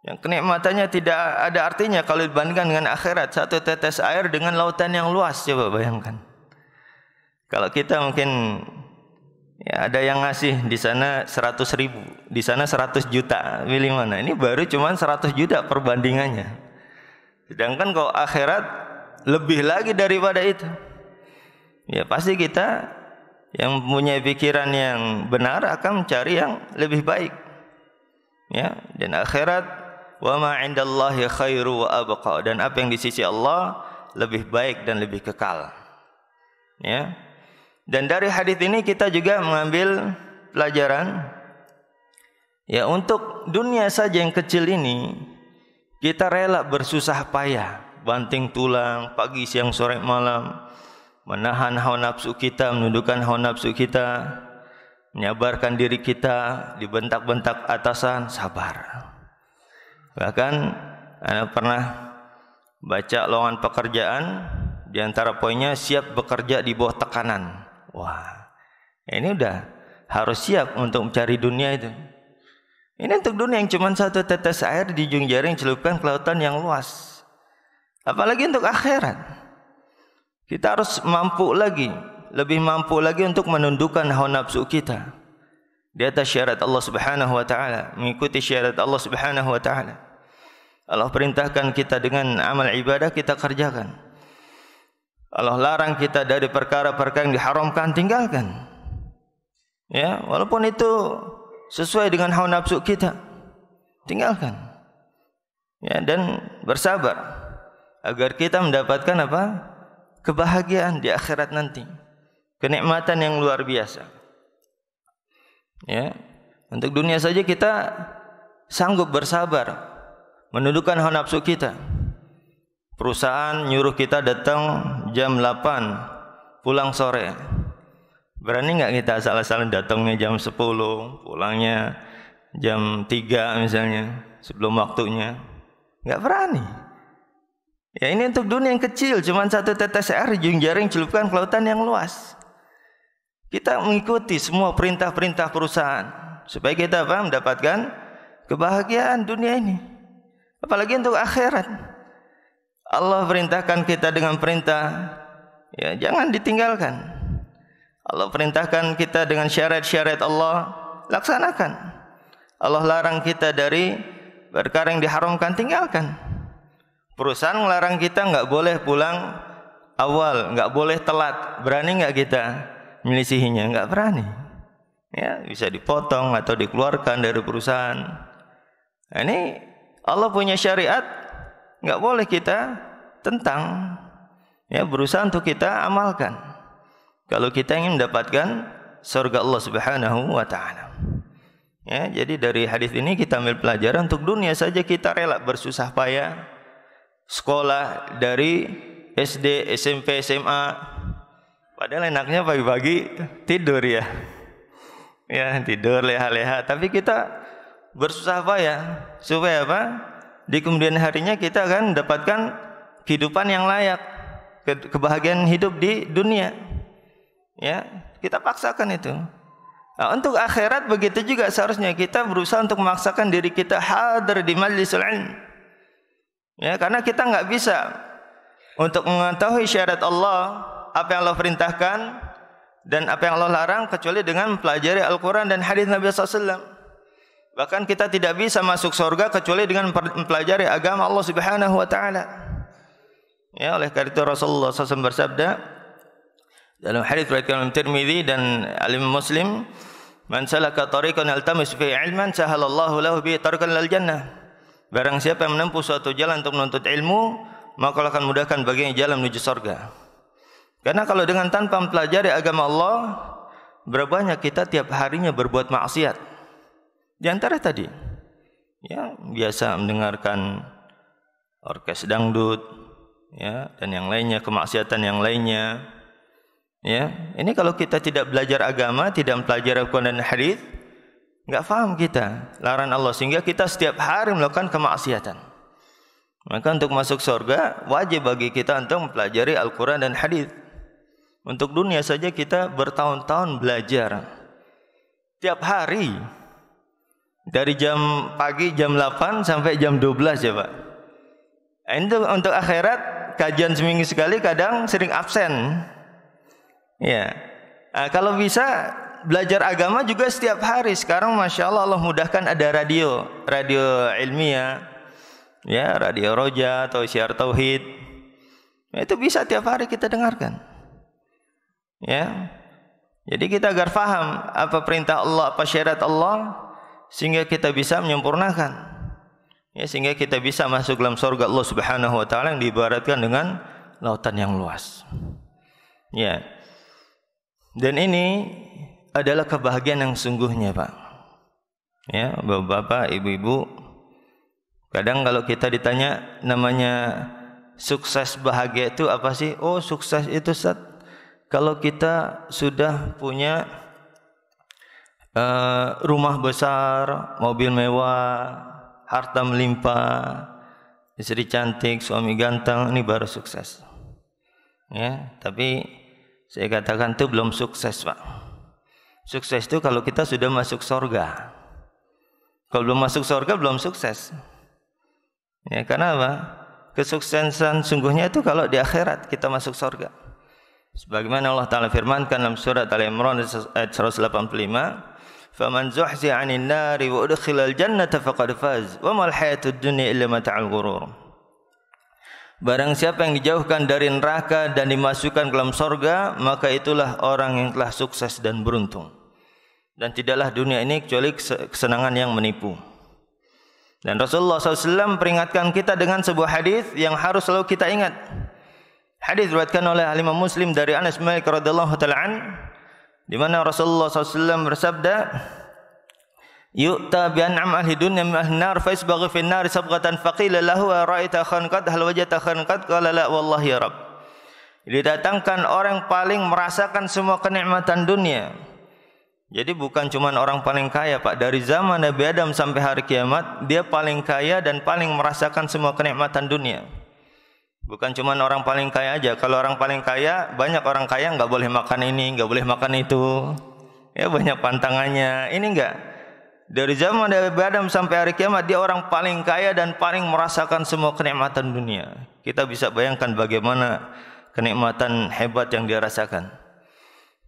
yang kenikmatannya tidak ada artinya kalau dibandingkan dengan akhirat. Satu tetes air dengan lautan yang luas, coba bayangkan. Kalau kita mungkin ya, ada yang ngasih di sana 100.000, di sana 100 juta, pilih mana? Ini baru cuma 100 juta perbandingannya. Sedangkan kalau akhirat lebih lagi daripada itu. Ya, pasti kita yang mempunyai pikiran yang benar akan mencari yang lebih baik. Ya, dan akhirat wa ma 'indallahi khairu wa abqa, dan apa yang di sisi Allah lebih baik dan lebih kekal. Ya. Dan dari hadis ini kita juga mengambil pelajaran, ya, untuk dunia saja yang kecil ini kita rela bersusah payah, banting tulang pagi siang sore malam, menahan hawa nafsu kita, menundukkan hawa nafsu kita, menyabarkan diri kita, dibentak-bentak atasan, sabar. Bahkan Anda pernah baca lowongan pekerjaan, di antara poinnya siap bekerja di bawah tekanan. Wah, ini udah harus siap untuk mencari dunia itu. Ini untuk dunia yang cuma satu tetes air di ujung jaring celupkan ke lautan yang luas. Apalagi untuk akhirat. Kita harus mampu lagi, lebih mampu lagi untuk menundukkan hawa nafsu kita di atas syariat Allah Subhanahu wa taala, mengikuti syariat Allah Subhanahu wa taala. Allah perintahkan kita dengan amal ibadah, kita kerjakan. Allah larang kita dari perkara-perkara yang diharamkan, tinggalkan. Ya, walaupun itu sesuai dengan hawa nafsu kita, tinggalkan. Ya, dan bersabar agar kita mendapatkan apa? Kebahagiaan di akhirat nanti. Kenikmatan yang luar biasa. Ya, untuk dunia saja kita sanggup bersabar, menundukkan hawa nafsu kita. Perusahaan nyuruh kita datang jam 8, pulang sore. Berani nggak kita asal-asalan datangnya jam 10, pulangnya jam 3 misalnya, sebelum waktunya? Nggak berani. Ya, ini untuk dunia yang kecil, cuma satu tetes air ujung jaring celupkan ke lautan yang luas. Kita mengikuti semua perintah-perintah perusahaan supaya kita apa? Mendapatkan kebahagiaan dunia ini. Apalagi untuk akhirat. Allah perintahkan kita dengan perintah, ya, jangan ditinggalkan. Allah perintahkan kita dengan syariat-syariat Allah, laksanakan. Allah larang kita dari perkara yang diharamkan, tinggalkan. Perusahaan melarang kita nggak boleh pulang awal, nggak boleh telat. Berani nggak kita menyelisihinya? Nggak berani. Ya, bisa dipotong atau dikeluarkan dari perusahaan. Nah, ini Allah punya syariat, nggak boleh kita tentang. Ya, berusaha untuk kita amalkan kalau kita ingin mendapatkan surga Allah Subhanahu wa taala. Ya, jadi dari hadis ini kita ambil pelajaran, untuk dunia saja kita rela bersusah payah. Sekolah dari SD, SMP, SMA, padahal enaknya pagi-pagi tidur ya. Ya, tidur leha-leha, tapi kita bersusah payah supaya apa? Di kemudian harinya kita akan mendapatkan kehidupan yang layak, kebahagiaan hidup di dunia. Ya, kita paksakan itu. Nah, untuk akhirat begitu juga seharusnya kita berusaha untuk memaksakan diri kita hadir di majlisul ilm. Ya, karena kita nggak bisa untuk mengetahui syariat Allah, apa yang Allah perintahkan dan apa yang Allah larang, kecuali dengan mempelajari Al-Quran dan hadis Nabi SAW. Bahkan kita tidak bisa masuk surga kecuali dengan mempelajari agama Allah Subhanahu wa taala. Ya, oleh karena itu Rasulullah SAW bersabda dalam hadis riwayat Imam Tirmidzi dan Imam Muslim, "Man salaka tariqan yaltamisu fihi ilman, sahalallahu lahu bihi tariqan ilal jannah." Barang siapa yang menempuh suatu jalan untuk menuntut ilmu, maka Allah akan mudahkan baginya jalan menuju surga. Karena kalau dengan tanpa mempelajari agama Allah, berapa banyak kita tiap harinya berbuat maksiat. Di antara tadi, ya, biasa mendengarkan orkes dangdut, ya, dan yang lainnya, kemaksiatan yang lainnya. Ya, ini kalau kita tidak belajar agama, tidak mempelajari Al-Quran dan hadis, nggak paham kita larangan Allah, sehingga kita setiap hari melakukan kemaksiatan. Maka untuk masuk surga wajib bagi kita untuk mempelajari Al-Quran dan hadis. Untuk dunia saja kita bertahun-tahun belajar tiap hari. Dari jam pagi jam 8 sampai jam 12 ya Pak. Untuk akhirat kajian seminggu sekali, kadang sering absen. Ya, kalau bisa belajar agama juga setiap hari. Sekarang Masya Allah, Allah mudahkan ada radio ilmiah, ya, radio Roja atau Syiar Tauhid. Itu bisa tiap hari kita dengarkan. Ya, jadi kita agar paham apa perintah Allah, apa syariat Allah, sehingga kita bisa menyempurnakan. Ya, sehingga kita bisa masuk dalam surga Allah Subhanahu wa taala yang diibaratkan dengan lautan yang luas. Ya. Dan ini adalah kebahagiaan yang sungguhnya, Pak. Ya, Bapak-bapak, Ibu-ibu, kadang kalau kita ditanya namanya sukses bahagia itu apa sih? Oh, sukses itu Ustaz, kalau kita sudah punya rumah besar, mobil mewah, harta melimpah, istri cantik, suami ganteng, ini baru sukses. Ya, tapi saya katakan itu belum sukses, Pak. Sukses itu kalau kita sudah masuk surga. Kalau belum masuk surga belum sukses. Ya, karena apa? Kesuksesan sungguhnya itu kalau di akhirat kita masuk surga. Sebagaimana Allah Ta'ala firmankan dalam surat Al-Imran ayat 185, "Faman zuhziha 'anil nari wa udkhilal jannata faqad faz, wa mal hayatud dunya illa mata'ul ghurur." Barang siapa yang dijauhkan dari neraka dan dimasukkan ke dalam surga, maka itulah orang yang telah sukses dan beruntung. Dan tidaklah dunia ini kecuali kesenangan yang menipu. Dan Rasulullah SAW peringatkan kita dengan sebuah hadis yang harus selalu kita ingat. Hadis diriwayatkan oleh Imam Muslim dari Anas bin Malik radhiyallahu taala an, di mana Rasulullah SAW bersabda, "Yu'ta bi an'am ahli dunya min ahli nar fa yasbaghu fi an-nar sabghatan faqila lahu ra'aita khan qad hal wajata khan qad qala la wallahi ya Rabb." Didatangkan orang paling merasakan semua kenikmatan dunia. Jadi bukan cuma orang paling kaya, Pak. Dari zaman Nabi Adam sampai hari kiamat, dia paling kaya dan paling merasakan semua kenikmatan dunia. Bukan cuma orang paling kaya aja. Kalau orang paling kaya, banyak orang kaya nggak boleh makan ini, nggak boleh makan itu. Ya, banyak pantangannya. Ini enggak. Dari zaman Nabi Adam sampai hari kiamat, dia orang paling kaya dan paling merasakan semua kenikmatan dunia. Kita bisa bayangkan bagaimana kenikmatan hebat yang dia rasakan.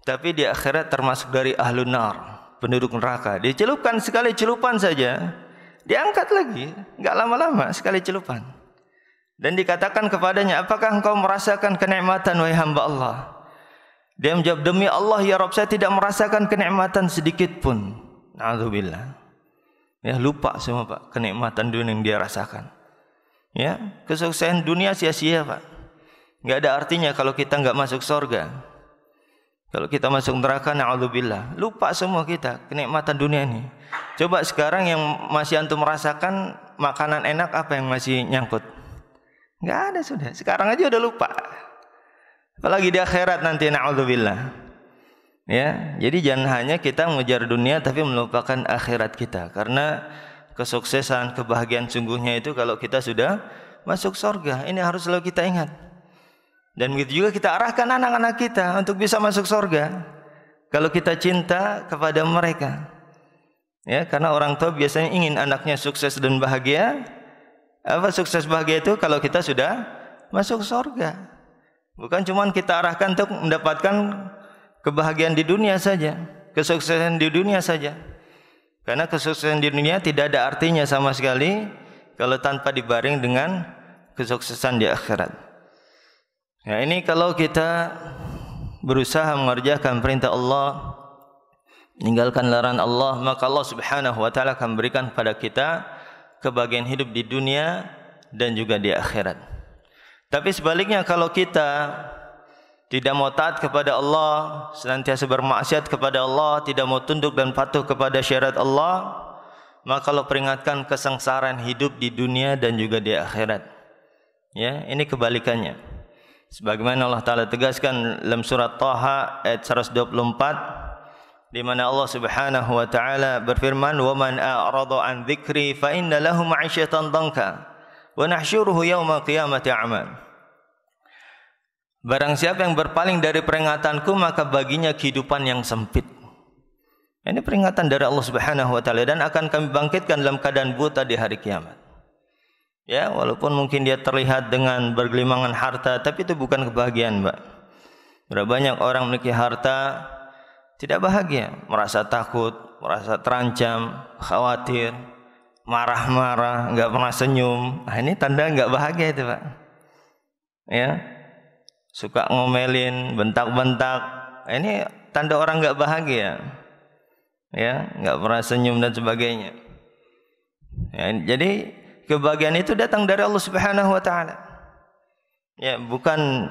Tapi di akhirat termasuk dari ahlun nar, penduduk neraka. Dicelupkan sekali celupan saja, diangkat lagi, enggak lama-lama, sekali celupan. Dan dikatakan kepadanya, "Apakah engkau merasakan kenikmatan wahai hamba Allah?" Dia menjawab, "Demi Allah ya Rabb, saya tidak merasakan kenikmatan sedikit pun." Na'udzubillah. Ya, lupa semua, Pak, kenikmatan dunia yang dia rasakan. Ya, kesuksesan dunia sia-sia, Pak. Enggak ada artinya kalau kita enggak masuk surga. Kalau kita masuk neraka, na'udzubillah, lupa semua kita kenikmatan dunia ini. Coba sekarang yang masih antum merasakan makanan enak apa yang masih nyangkut? Enggak ada sudah. Sekarang aja udah lupa. Apalagi di akhirat nanti, na'udzubillah. Ya, jadi jangan hanya kita mengejar dunia tapi melupakan akhirat kita. Karena kesuksesan, kebahagiaan sungguhnya itu kalau kita sudah masuk surga. Ini harus selalu kita ingat. Dan begitu juga kita arahkan anak-anak kita untuk bisa masuk surga. Kalau kita cinta kepada mereka. Ya, karena orang tua biasanya ingin anaknya sukses dan bahagia. Apa sukses bahagia itu? Kalau kita sudah masuk surga. Bukan cuma kita arahkan untuk mendapatkan kebahagiaan di dunia saja, kesuksesan di dunia saja. Karena kesuksesan di dunia tidak ada artinya sama sekali kalau tanpa dibaring dengan kesuksesan di akhirat. Ya, ini kalau kita berusaha mengerjakan perintah Allah, meninggalkan larangan Allah, maka Allah Subhanahu wa taala akan berikan kepada kita kebahagiaan hidup di dunia dan juga di akhirat. Tapi sebaliknya, kalau kita tidak mau taat kepada Allah, senantiasa bermaksiat kepada Allah, tidak mau tunduk dan patuh kepada syariat Allah, maka Allah peringatkan kesengsaraan hidup di dunia dan juga di akhirat. Ya, ini kebalikannya. Sebagaimana Allah Ta'ala tegaskan dalam surat Taha ayat 124, di mana Allah Subhanahu wa taala berfirman, "Wa man a'rada an dzikri fa inna lahu ma'isyatan dhanka wa nahsyuruhu yaumal qiyamati a'ma." Barang siapa yang berpaling dari peringatanku, maka baginya kehidupan yang sempit. Ini peringatan dari Allah Subhanahu wa taala, dan akan kami bangkitkan dalam keadaan buta di hari kiamat. Ya, walaupun mungkin dia terlihat dengan bergelimangan harta, tapi itu bukan kebahagiaan, Mbak. Berapa banyak orang memiliki harta tidak bahagia, merasa takut, merasa terancam, khawatir, marah-marah, enggak pernah senyum. Nah, ini tanda enggak bahagia itu, Pak. Ya. Suka ngomelin, bentak-bentak. Ini tanda orang enggak bahagia. Ya, enggak pernah senyum dan sebagainya. Ya, jadi kebahagiaan itu datang dari Allah Subhanahu wa taala. Ya, bukan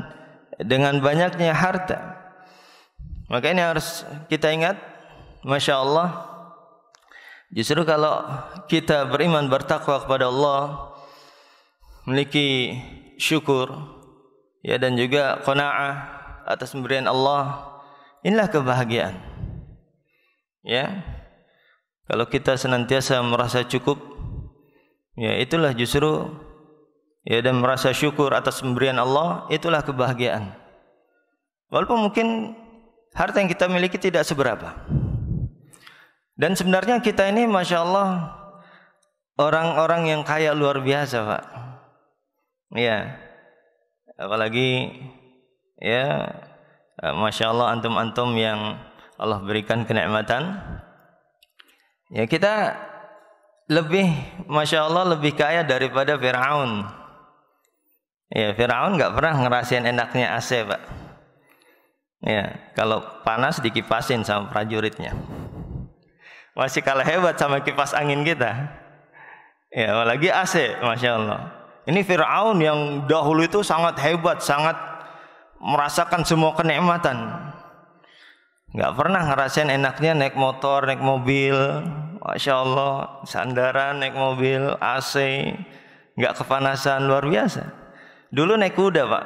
dengan banyaknya harta. Maka ini harus kita ingat, Masya Allah, justru kalau kita beriman bertakwa kepada Allah, memiliki syukur, ya, dan juga qanaah atas pemberian Allah, inilah kebahagiaan. Ya, kalau kita senantiasa merasa cukup, ya, itulah justru, ya, dan merasa syukur atas pemberian Allah, itulah kebahagiaan. Walaupun mungkin harta yang kita miliki tidak seberapa. Dan sebenarnya kita ini Masya Allah orang-orang yang kaya luar biasa, Pak. Ya, apalagi, ya, Masya Allah antum-antum yang Allah berikan kenikmatan. Ya, kita lebih, Masya Allah, lebih kaya daripada Fir'aun. Ya, Fir'aun nggak pernah ngerasain enaknya AC, Pak. Ya, kalau panas dikipasin sama prajuritnya. Masih kalah hebat sama kipas angin kita. Ya, apalagi AC, Masya Allah. Ini Fir'aun yang dahulu itu sangat hebat, sangat merasakan semua kenikmatan. Nggak pernah ngerasain enaknya naik motor, naik mobil. Masya Allah, sandaran, naik mobil, AC, nggak kepanasan, luar biasa. Dulu naik kuda, Pak.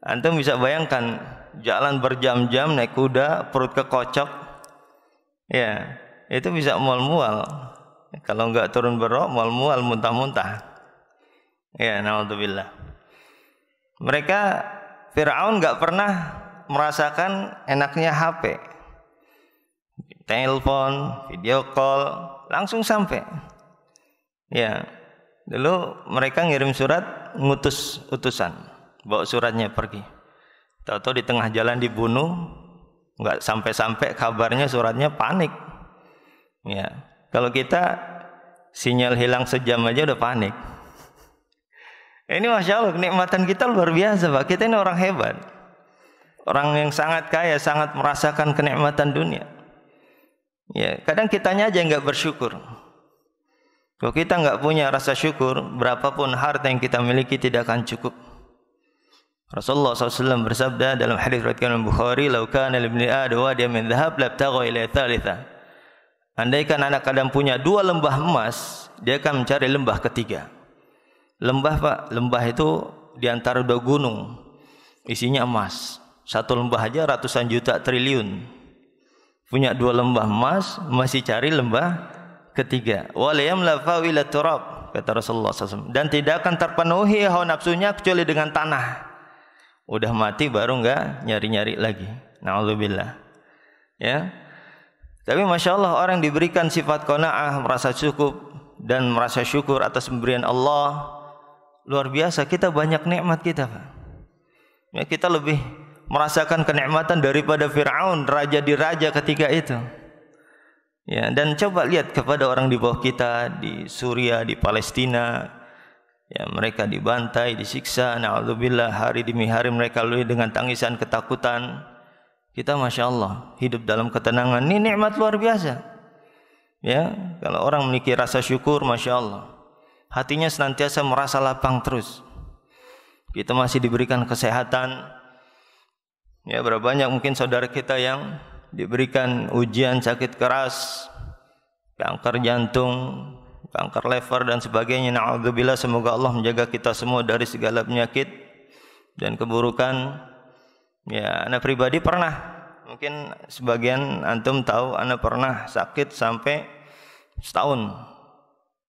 Antum bisa bayangkan, jalan berjam-jam naik kuda, perut kekocok. Ya, itu bisa mual-mual. Kalau nggak turun berok, mual-mual, muntah-muntah. Ya, naudzubillah. Mereka, Fir'aun nggak pernah merasakan enaknya HP. Telepon, video call, langsung sampai. Ya, dulu mereka ngirim surat, ngutus utusan, bawa suratnya pergi. Tahu-tahu di tengah jalan dibunuh, nggak sampai-sampai kabarnya, suratnya, panik. Ya, kalau kita sinyal hilang sejam aja udah panik. Ini Masya Allah, kenikmatan kita luar biasa, Pak. Kita ini orang hebat, orang yang sangat kaya, sangat merasakan kenikmatan dunia. Ya, kadang kitanya aja nggak bersyukur. Kalau kita nggak punya rasa syukur, berapapun harta yang kita miliki tidak akan cukup. Rasulullah SAW bersabda dalam hadis riwayat Bukhari, "Lau kana libni Adam wadiyan min dhahab labtagha ila thalitha." Andaikan anak Adam punya 2 lembah emas, dia akan mencari lembah ketiga. Lembah, Pak, lembah itu di antara 2 gunung, isinya emas. 1 lembah aja ratusan juta triliun. Punya 2 lembah emas, masih cari lembah ketiga. Walayam lafa ila turab, kata Rasulullah SAW. Dan tidak akan terpenuhi hawa nafsunya kecuali dengan tanah. Udah mati baru enggak nyari-nyari lagi. Na'udzubillah. Ya. Tapi Masya Allah, orang diberikan sifat qanaah, merasa cukup dan merasa syukur atas pemberian Allah, luar biasa. Kita banyak nikmat kita, Pak. Ya, kita lebih merasakan kenikmatan daripada Fir'aun, raja di raja ketika itu. Ya, dan coba lihat kepada orang di bawah kita di Suriah, di Palestina. Ya, mereka dibantai, disiksa, na'udzubillah, hari demi hari mereka lalui dengan tangisan ketakutan. Kita Masya Allah hidup dalam ketenangan. Ini nikmat luar biasa. Ya, kalau orang memiliki rasa syukur, Masya Allah, hatinya senantiasa merasa lapang terus. Kita masih diberikan kesehatan. Ya, berapa banyak mungkin saudara kita yang diberikan ujian sakit keras, kanker jantung, kanker lever dan sebagainya. Na'udzubillah, semoga Allah menjaga kita semua dari segala penyakit dan keburukan. Ya, anak pribadi pernah, mungkin sebagian antum tahu, anak pernah sakit sampai setahun,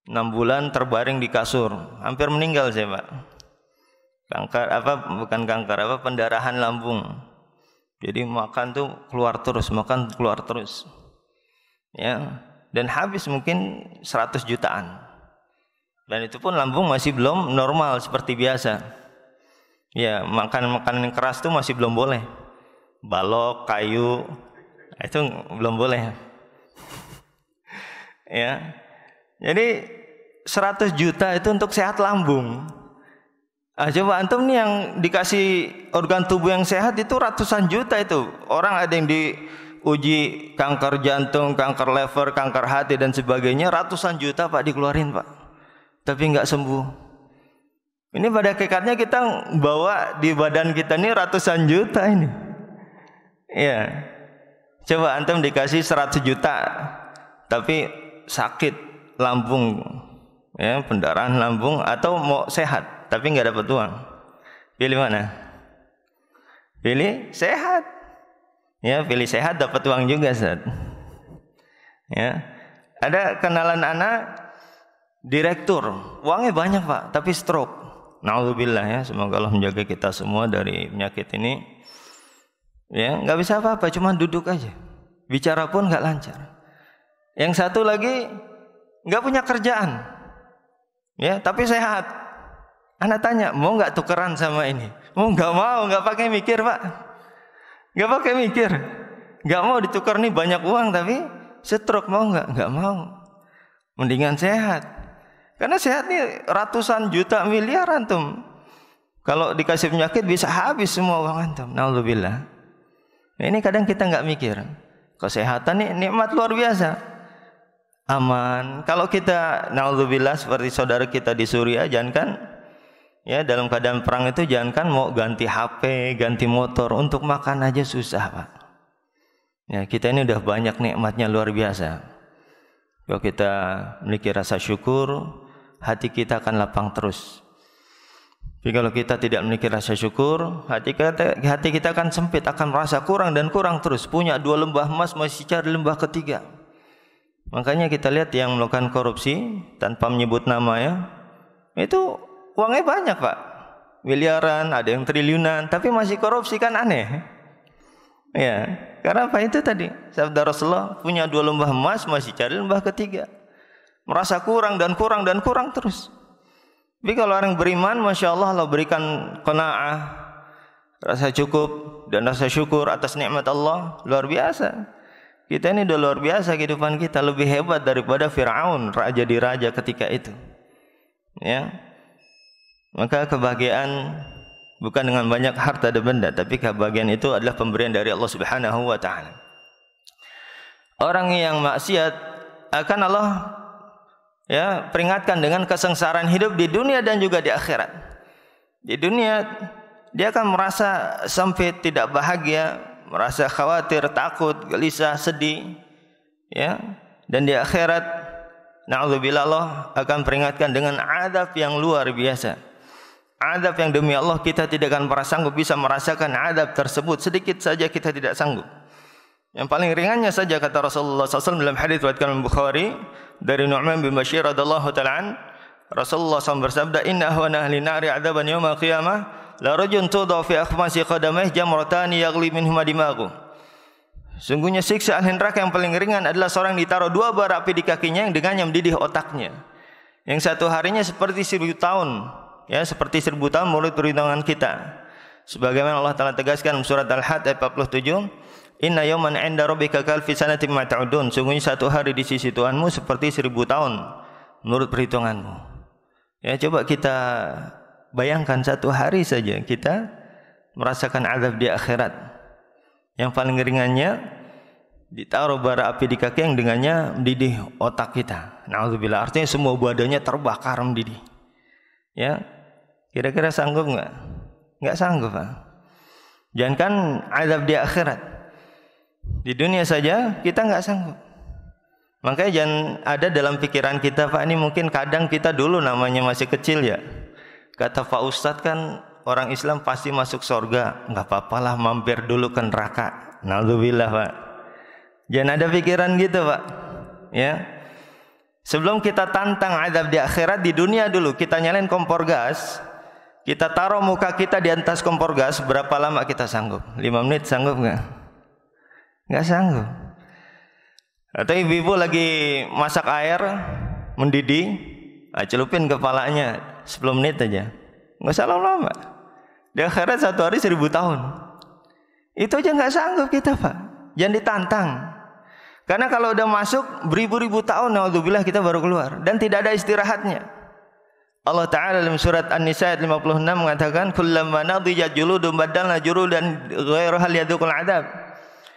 6 bulan terbaring di kasur, hampir meninggal saya, Pak. Kanker apa, bukan kanker, apa, pendarahan lambung. Jadi makan tuh keluar terus, makan keluar terus. Ya, dan habis mungkin 100 jutaan. Dan itu pun lambung masih belum normal seperti biasa. Ya, makanan yang keras tuh masih belum boleh. Balok, kayu, itu belum boleh. Ya. Jadi 100 juta itu untuk sehat lambung. Coba antum nih yang dikasih organ tubuh yang sehat itu ratusan juta itu. Orang ada yang diuji kanker jantung, kanker lever, kanker hati dan sebagainya, ratusan juta, Pak, dikeluarin, Pak. tapi enggak sembuh. Ini pada hakikatnya kita bawa di badan kita ini ratusan juta ini. Ya. Coba antum dikasih 100 juta tapi sakit lambung, ya, pendarahan lambung, atau mau sehat tapi enggak dapat uang. Pilih mana? Pilih sehat. Ya, pilih sehat dapat uang juga, Ustaz. Ya. Ada kenalan anak direktur, uangnya banyak, Pak, tapi stroke. Na'udzubillah, ya, semoga Allah menjaga kita semua dari penyakit ini. Ya, nggak bisa apa-apa, cuma duduk aja. Bicara pun nggak lancar. Yang satu lagi nggak punya kerjaan, ya, tapi sehat. Anak tanya, mau nggak tukeran sama ini? Oh, nggak mau, nggak pakai mikir, Pak. Nggak pakai mikir. Nggak mau ditukar nih banyak uang tapi stroke, mau nggak? Nggak mau. Mendingan sehat. Karena sehat nih ratusan juta miliar antum. Kalau dikasih penyakit bisa habis semua uang antum. Na'udzubillah. Nah, ini kadang kita nggak mikir. Kesehatan nih nikmat luar biasa. Aman. Kalau kita na'udzubillah seperti saudara kita di Suriah, jangankan ya dalam keadaan perang itu, jangankan mau ganti HP, ganti motor, untuk makan aja susah, Pak. Ya, kita ini udah banyak nikmatnya luar biasa. Kalau kita memiliki rasa syukur, hati kita akan lapang terus. Tapi kalau kita tidak memiliki rasa syukur, hati kita akan sempit, akan merasa kurang dan kurang terus. Punya 2 lembah emas masih cari lembah ketiga. Makanya kita lihat yang melakukan korupsi tanpa menyebut nama, ya, itu uangnya banyak, Pak. Miliaran, ada yang triliunan, tapi masih korupsi, kan aneh. Ya, karena apa itu tadi? Sabda Rasulullah, punya 2 lembah emas masih cari lembah ketiga. Merasa kurang dan kurang dan kurang terus. Tapi kalau orang beriman, Masya Allah, Allah berikan qanaah, rasa cukup dan rasa syukur atas nikmat Allah, luar biasa. Kita ini udah luar biasa kehidupan kita, lebih hebat daripada Fir'aun, raja di raja ketika itu. Ya. Maka kebahagiaan bukan dengan banyak harta dan benda, tapi kebahagiaan itu adalah pemberian dari Allah Subhanahu wa taala. Orang yang maksiat akan Allah, ya, peringatkan dengan kesengsaraan hidup di dunia dan juga di akhirat. Di dunia dia akan merasa sempit, tidak bahagia, merasa khawatir, takut, gelisah, sedih, ya. Dan di akhirat, na'udzubillah, Allah akan peringatkan dengan azab yang luar biasa. Azab yang demi Allah kita tidak akan pernah sanggup bisa merasakan azab tersebut. Sedikit saja kita tidak sanggup. Yang paling ringannya saja, kata Rasulullah SAW dalam hadis riwayat Bukhari dari Nu'man bin Bashir radhiyallahu ta'ala, Rasulullah SAW bersabda, "Inna ahwana ahli nari 'adzaban yaumil qiyamah la rajulun tudau fi akhmasi qadamaihi jamratani yaghli minhuma dimaghu." Sungguhnya siksa ahli neraka yang paling ringan adalah seorang ditaruh 2 bara api di kakinya yang dengannya mendidih otaknya. Yang satu harinya seperti 1000 tahun, ya, seperti 1000 tahun menurut perhitungan kita. Sebagaimana Allah Ta'ala tegaskan dalam surat Al-Had ayat 47, "Inna yawman 'inda rabbika kalfi sanatin mimma ta'udun." Sungguhnya satu hari di sisi Tuhanmu seperti 1000 tahun menurut perhitunganmu. Ya, coba kita bayangkan satu hari saja kita merasakan azab di akhirat. Yang paling ringannya ditaruh bara api di kaki yang dengannya mendidih otak kita. Na'udzubillah, artinya semua badannya terbakar mendidih. Ya, kira-kira sanggup nggak? Nggak sanggup, Pak. Jangankan azab di akhirat, di dunia saja kita nggak sanggup. Makanya jangan ada dalam pikiran kita, Pak, ini mungkin kadang kita dulu namanya masih kecil, ya. Kata Pak Ustadz kan orang Islam pasti masuk surga, nggak apa-apalah mampir dulu ke neraka. Na'udzubillah, Pak. Jangan ada pikiran gitu, Pak. Ya. Sebelum kita tantang azab di akhirat, di dunia dulu kita nyalain kompor gas, kita taruh muka kita di atas kompor gas, berapa lama kita sanggup? 5 menit sanggup nggak? Nggak sanggup. Atau ibu-ibu lagi masak air mendidih, celupin kepalanya 10 menit aja, nggak usah lama-lama. Di akhirat satu hari 1000 tahun. Itu aja nggak sanggup kita, Pak. Jangan ditantang. Karena kalau udah masuk beribu-ribu tahun, na'udzubillah, kita baru keluar dan tidak ada istirahatnya. Allah Ta'ala dalam surat An-Nisa ayat 56 mengatakan, "Kullamma nadijat juludum badalna juludan ghairaha liyadzuqul 'adzab."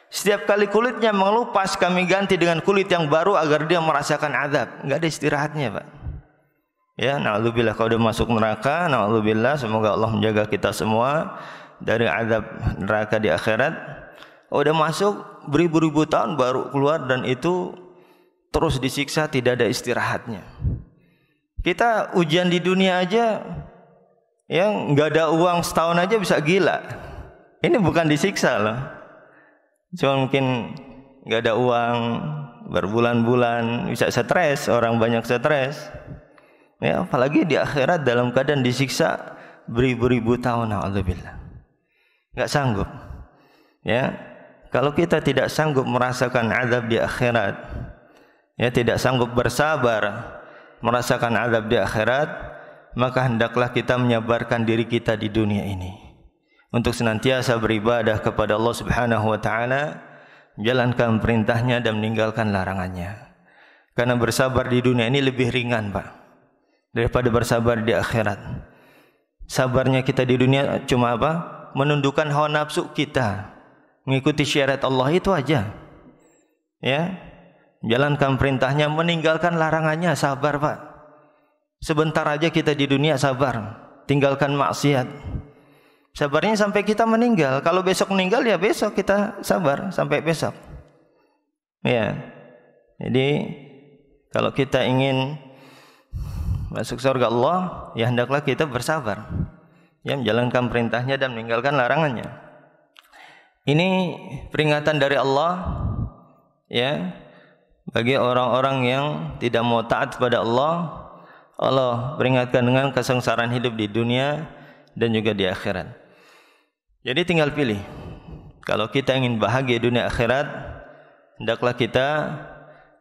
Setiap kali kulitnya mengelupas, kami ganti dengan kulit yang baru agar dia merasakan azab. Enggak ada istirahatnya, Pak. Ya, na'udzubillah kalau udah masuk neraka, na'udzubillah, semoga Allah menjaga kita semua dari azab neraka di akhirat. Udah masuk beribu-ribu tahun baru keluar, dan itu terus disiksa, tidak ada istirahatnya. Kita ujian di dunia aja, yang nggak ada uang setahun aja bisa gila. Ini bukan disiksa loh, cuma mungkin nggak ada uang berbulan-bulan bisa stres, orang banyak stres. Ya, apalagi di akhirat dalam keadaan disiksa beribu-ribu tahun, na'udzubillah. Enggak sanggup. Ya. Kalau kita tidak sanggup merasakan azab di akhirat, ya, tidak sanggup bersabar merasakan azab di akhirat, maka hendaklah kita menyabarkan diri kita di dunia ini untuk senantiasa beribadah kepada Allah Subhanahu wa taala, menjalankan perintahnya dan meninggalkan larangannya. Karena bersabar di dunia ini lebih ringan, Pak, daripada bersabar di akhirat. Sabarnya kita di dunia cuma apa? Menundukkan hawa nafsu kita, mengikuti syariat Allah, itu aja. Ya, jalankan perintahnya, meninggalkan larangannya, sabar, Pak. Sebentar aja kita di dunia sabar, tinggalkan maksiat. Sabarnya sampai kita meninggal. Kalau besok meninggal, ya besok kita sabar sampai besok. Ya. Jadi kalau kita ingin masuk surga Allah, ya hendaklah kita bersabar, ya, menjalankan perintahnya dan meninggalkan larangannya. Ini peringatan dari Allah, ya, bagi orang-orang yang tidak mau taat kepada Allah. Allah peringatkan dengan kesengsaraan hidup di dunia dan juga di akhirat. Jadi tinggal pilih. Kalau kita ingin bahagia dunia akhirat, hendaklah kita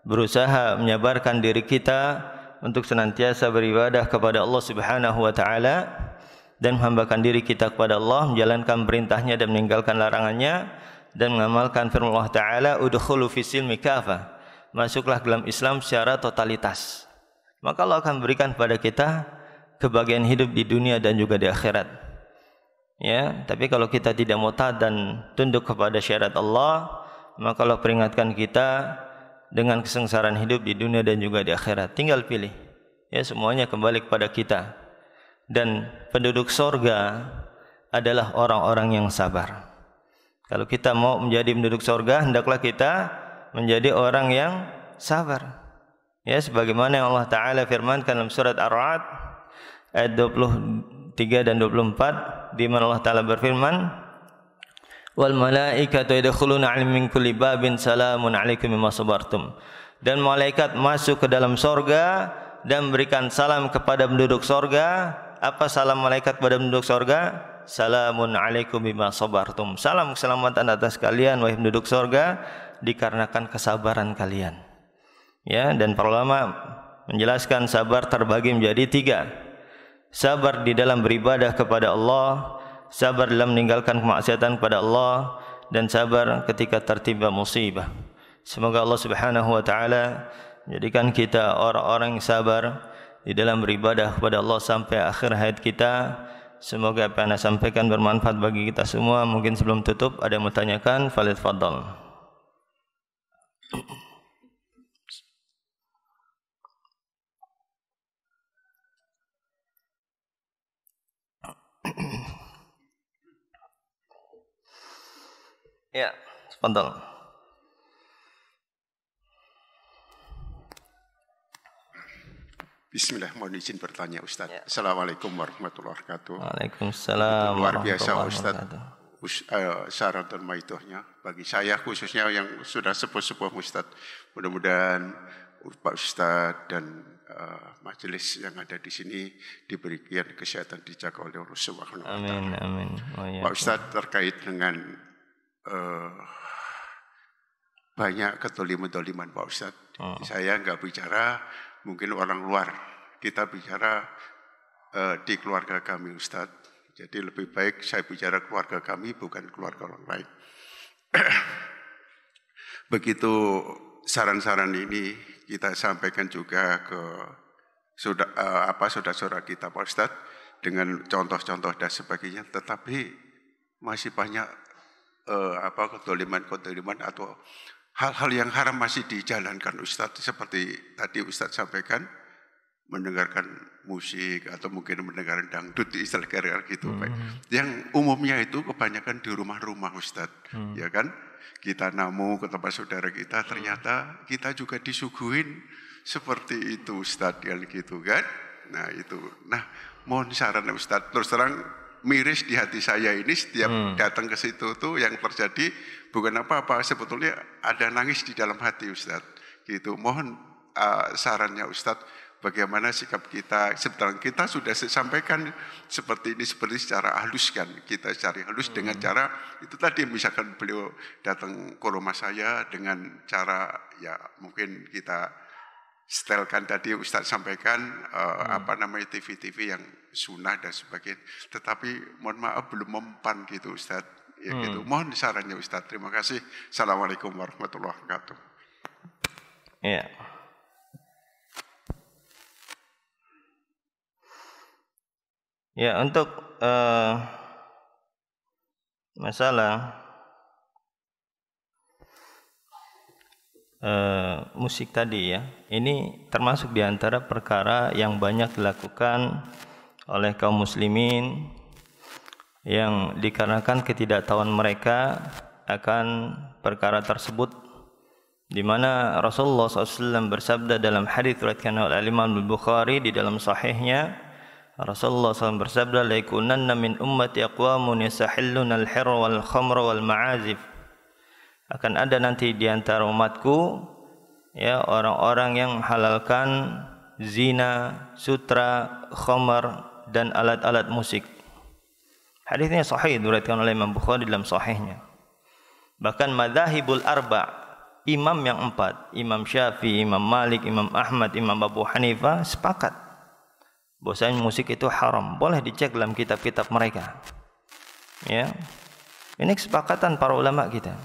berusaha menyabarkan diri kita untuk senantiasa beribadah kepada Allah Subhanahu wa taala dan menghambakan diri kita kepada Allah, menjalankan perintahnya dan meninggalkan larangannya, dan mengamalkan firman Allah taala, udkhulu fis silmi kafah, masuklah dalam Islam secara totalitas. Maka Allah akan berikan kepada kita kebahagiaan hidup di dunia dan juga di akhirat. Ya, tapi kalau kita tidak mau taat dan tunduk kepada syariat Allah, maka Allah peringatkan kita dengan kesengsaraan hidup di dunia dan juga di akhirat. Tinggal pilih. Ya, semuanya kembali kepada kita. Dan penduduk sorga adalah orang-orang yang sabar. Kalau kita mau menjadi penduduk sorga, hendaklah kita menjadi orang yang sabar. Ya, sebagaimana yang Allah Ta'ala firmankan dalam surat Ar-Ra'd ayat 23 dan 24, di mana Allah Ta'ala berfirman, wal malaikatu yadkhuluna 'alaihim min kulli babin salamun 'alaikum bima sabartum. Dan malaikat masuk ke dalam sorga dan memberikan salam kepada penduduk sorga. Apa salam malaikat kepada penduduk sorga? Salamun 'alaikum bima sabartum. Salam keselamatan atas kalian wahai penduduk sorga, dikarenakan kesabaran kalian. Ya, dan para ulama menjelaskan sabar terbagi menjadi 3. Sabar di dalam beribadah kepada Allah, sabar dalam meninggalkan kemaksiatan kepada Allah, dan sabar ketika tertimpa musibah. Semoga Allah Subhanahu wa taala menjadikan kita orang-orang yang sabar di dalam beribadah kepada Allah sampai akhir hayat kita. Semoga apa yang saya sampaikan bermanfaat bagi kita semua. Mungkin sebelum tutup ada yang mau tanyakan, falyatafadhal. Ya, tafadhal. Bismillah, mohon izin bertanya Ustaz. Ya. Assalamualaikum warahmatullahi wabarakatuh. Waalaikumsalam. Luar biasa Ustaz. Syarat dan maitohnya bagi saya khususnya yang sudah sepuh-sepuh Ustaz. Mudah-mudahan Pak Ustaz dan majelis yang ada di sini diberikan kesehatan, dijaga oleh Allah Subhanahu wa taala. Amin, amin. Oh, ya. Pak Ustaz, terkait dengan banyak ketoliman-toliman Pak Ustaz. Saya enggak bicara mungkin orang luar, kita bicara di keluarga kami Ustaz. Jadi lebih baik saya bicara keluarga kami, bukan keluarga orang lain. Begitu saran-saran ini kita sampaikan juga ke saudara-saudara kita Pak Ustaz, dengan contoh-contoh dan sebagainya, tetapi masih banyak kedoliman atau hal-hal yang haram masih dijalankan Ustaz. Seperti tadi Ustaz sampaikan, mendengarkan musik atau mungkin mendengarkan dangdut istilahnya gitu, Pak. Yang umumnya itu kebanyakan di rumah-rumah, Ustadz, ya kan? Kita namu ke tempat saudara kita, ternyata kita juga disuguhin seperti itu, Ustadz, kan gitu kan? Nah itu, mohon saran Ustadz. Terus terang miris di hati saya ini setiap datang ke situ tuh yang terjadi bukan apa-apa, sebetulnya ada nangis di dalam hati, Ustadz. Gitu, mohon sarannya Ustadz. Bagaimana sikap kita? Sebetulnya kita sudah sampaikan seperti ini, seperti secara halus kan. Kita cari halus dengan cara itu tadi, misalkan beliau datang ke rumah saya dengan cara ya mungkin kita setelkan tadi Ustadz sampaikan TV-TV yang sunnah dan sebagainya. Tetapi mohon maaf belum mempan gitu Ustadz. Ya gitu. Mohon sarannya Ustadz. Terima kasih. Assalamualaikum warahmatullahi wabarakatuh. Ya. Ya, untuk masalah musik tadi ya, ini termasuk di antara perkara yang banyak dilakukan oleh kaum muslimin yang dikarenakan ketidaktahuan mereka akan perkara tersebut, di mana Rasulullah SAW bersabda dalam hadis riwayatkan oleh Imam Al-Bukhari di dalam sahihnya, Rasulullah SAW bersabda, la yakunanna min ummati aqwamun yasahilluna al-hirra wal khamra wal ma'azif. Akan ada nanti di antara umatku ya orang-orang yang menghalalkan zina, sutra, khamar dan alat-alat musik. Hadisnya sahih diriwayatkan oleh Imam Bukhari dalam sahihnya. Bahkan madzhabul arba', imam yang 4, Imam Syafi'i, Imam Malik, Imam Ahmad, Imam Abu Hanifah sepakat bahwasanya musik itu haram. Boleh dicek dalam kitab-kitab mereka. Ya. Ini kesepakatan para ulama kita.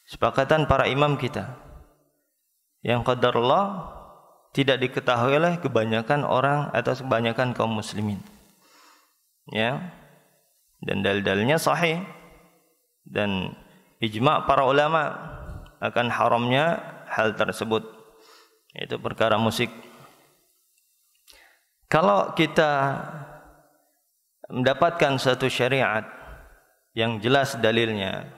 Kesepakatan para imam kita. Yang qadarullah tidak diketahui oleh kebanyakan orang atau kebanyakan kaum muslimin. Ya. Dan dalil-dalilnya sahih. Dan ijma' para ulama akan haramnya hal tersebut. Itu perkara musik. Kalau kita mendapatkan satu syariat yang jelas dalilnya,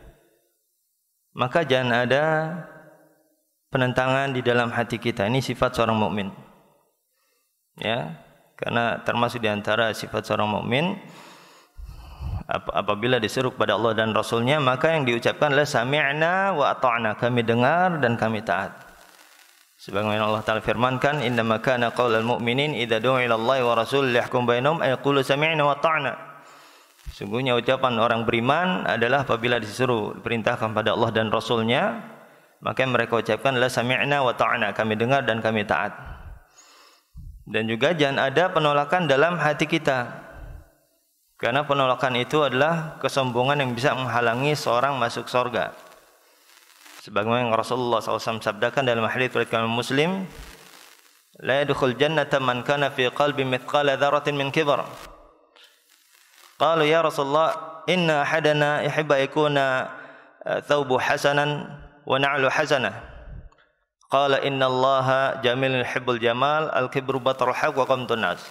maka jangan ada penentangan di dalam hati kita. Ini sifat seorang mukmin. Ya, karena termasuk di antara sifat seorang mukmin apabila disuruh kepada Allah dan Rasulnya, maka yang diucapkan adalah sami'na wa ata'na, kami dengar dan kami taat. Sebagaimana Allah Ta'ala firmankan, innama kana qaulal mu'minin idza du'a ila Allah wa rasul yahkum bainahum ay yaqulu sami'na wa ata'na. Sungguhnya ucapan orang beriman adalah apabila disuruh perintahkan pada Allah dan Rasulnya, maka mereka ucapkan adalah sami'na wa ta'na, kami dengar dan kami taat. Dan juga jangan ada penolakan dalam hati kita, karena penolakan itu adalah kesombongan yang bisa menghalangi seorang masuk surga. Sebagaimana yang Rasulullah SAW sabdakan dalam hadits riwayat Muslim, la yadkhul jannata man kana fi qalbi mithqala dzarratin min kibr. Qalu ya Rasulullah, inna ahadana yuhibbu yakuna thawbu hasanan wa na'lu hasanah. Qala inna Allaha jamilun yuhibbul jamal, al-kibru batrul haqq wa qamtun nas.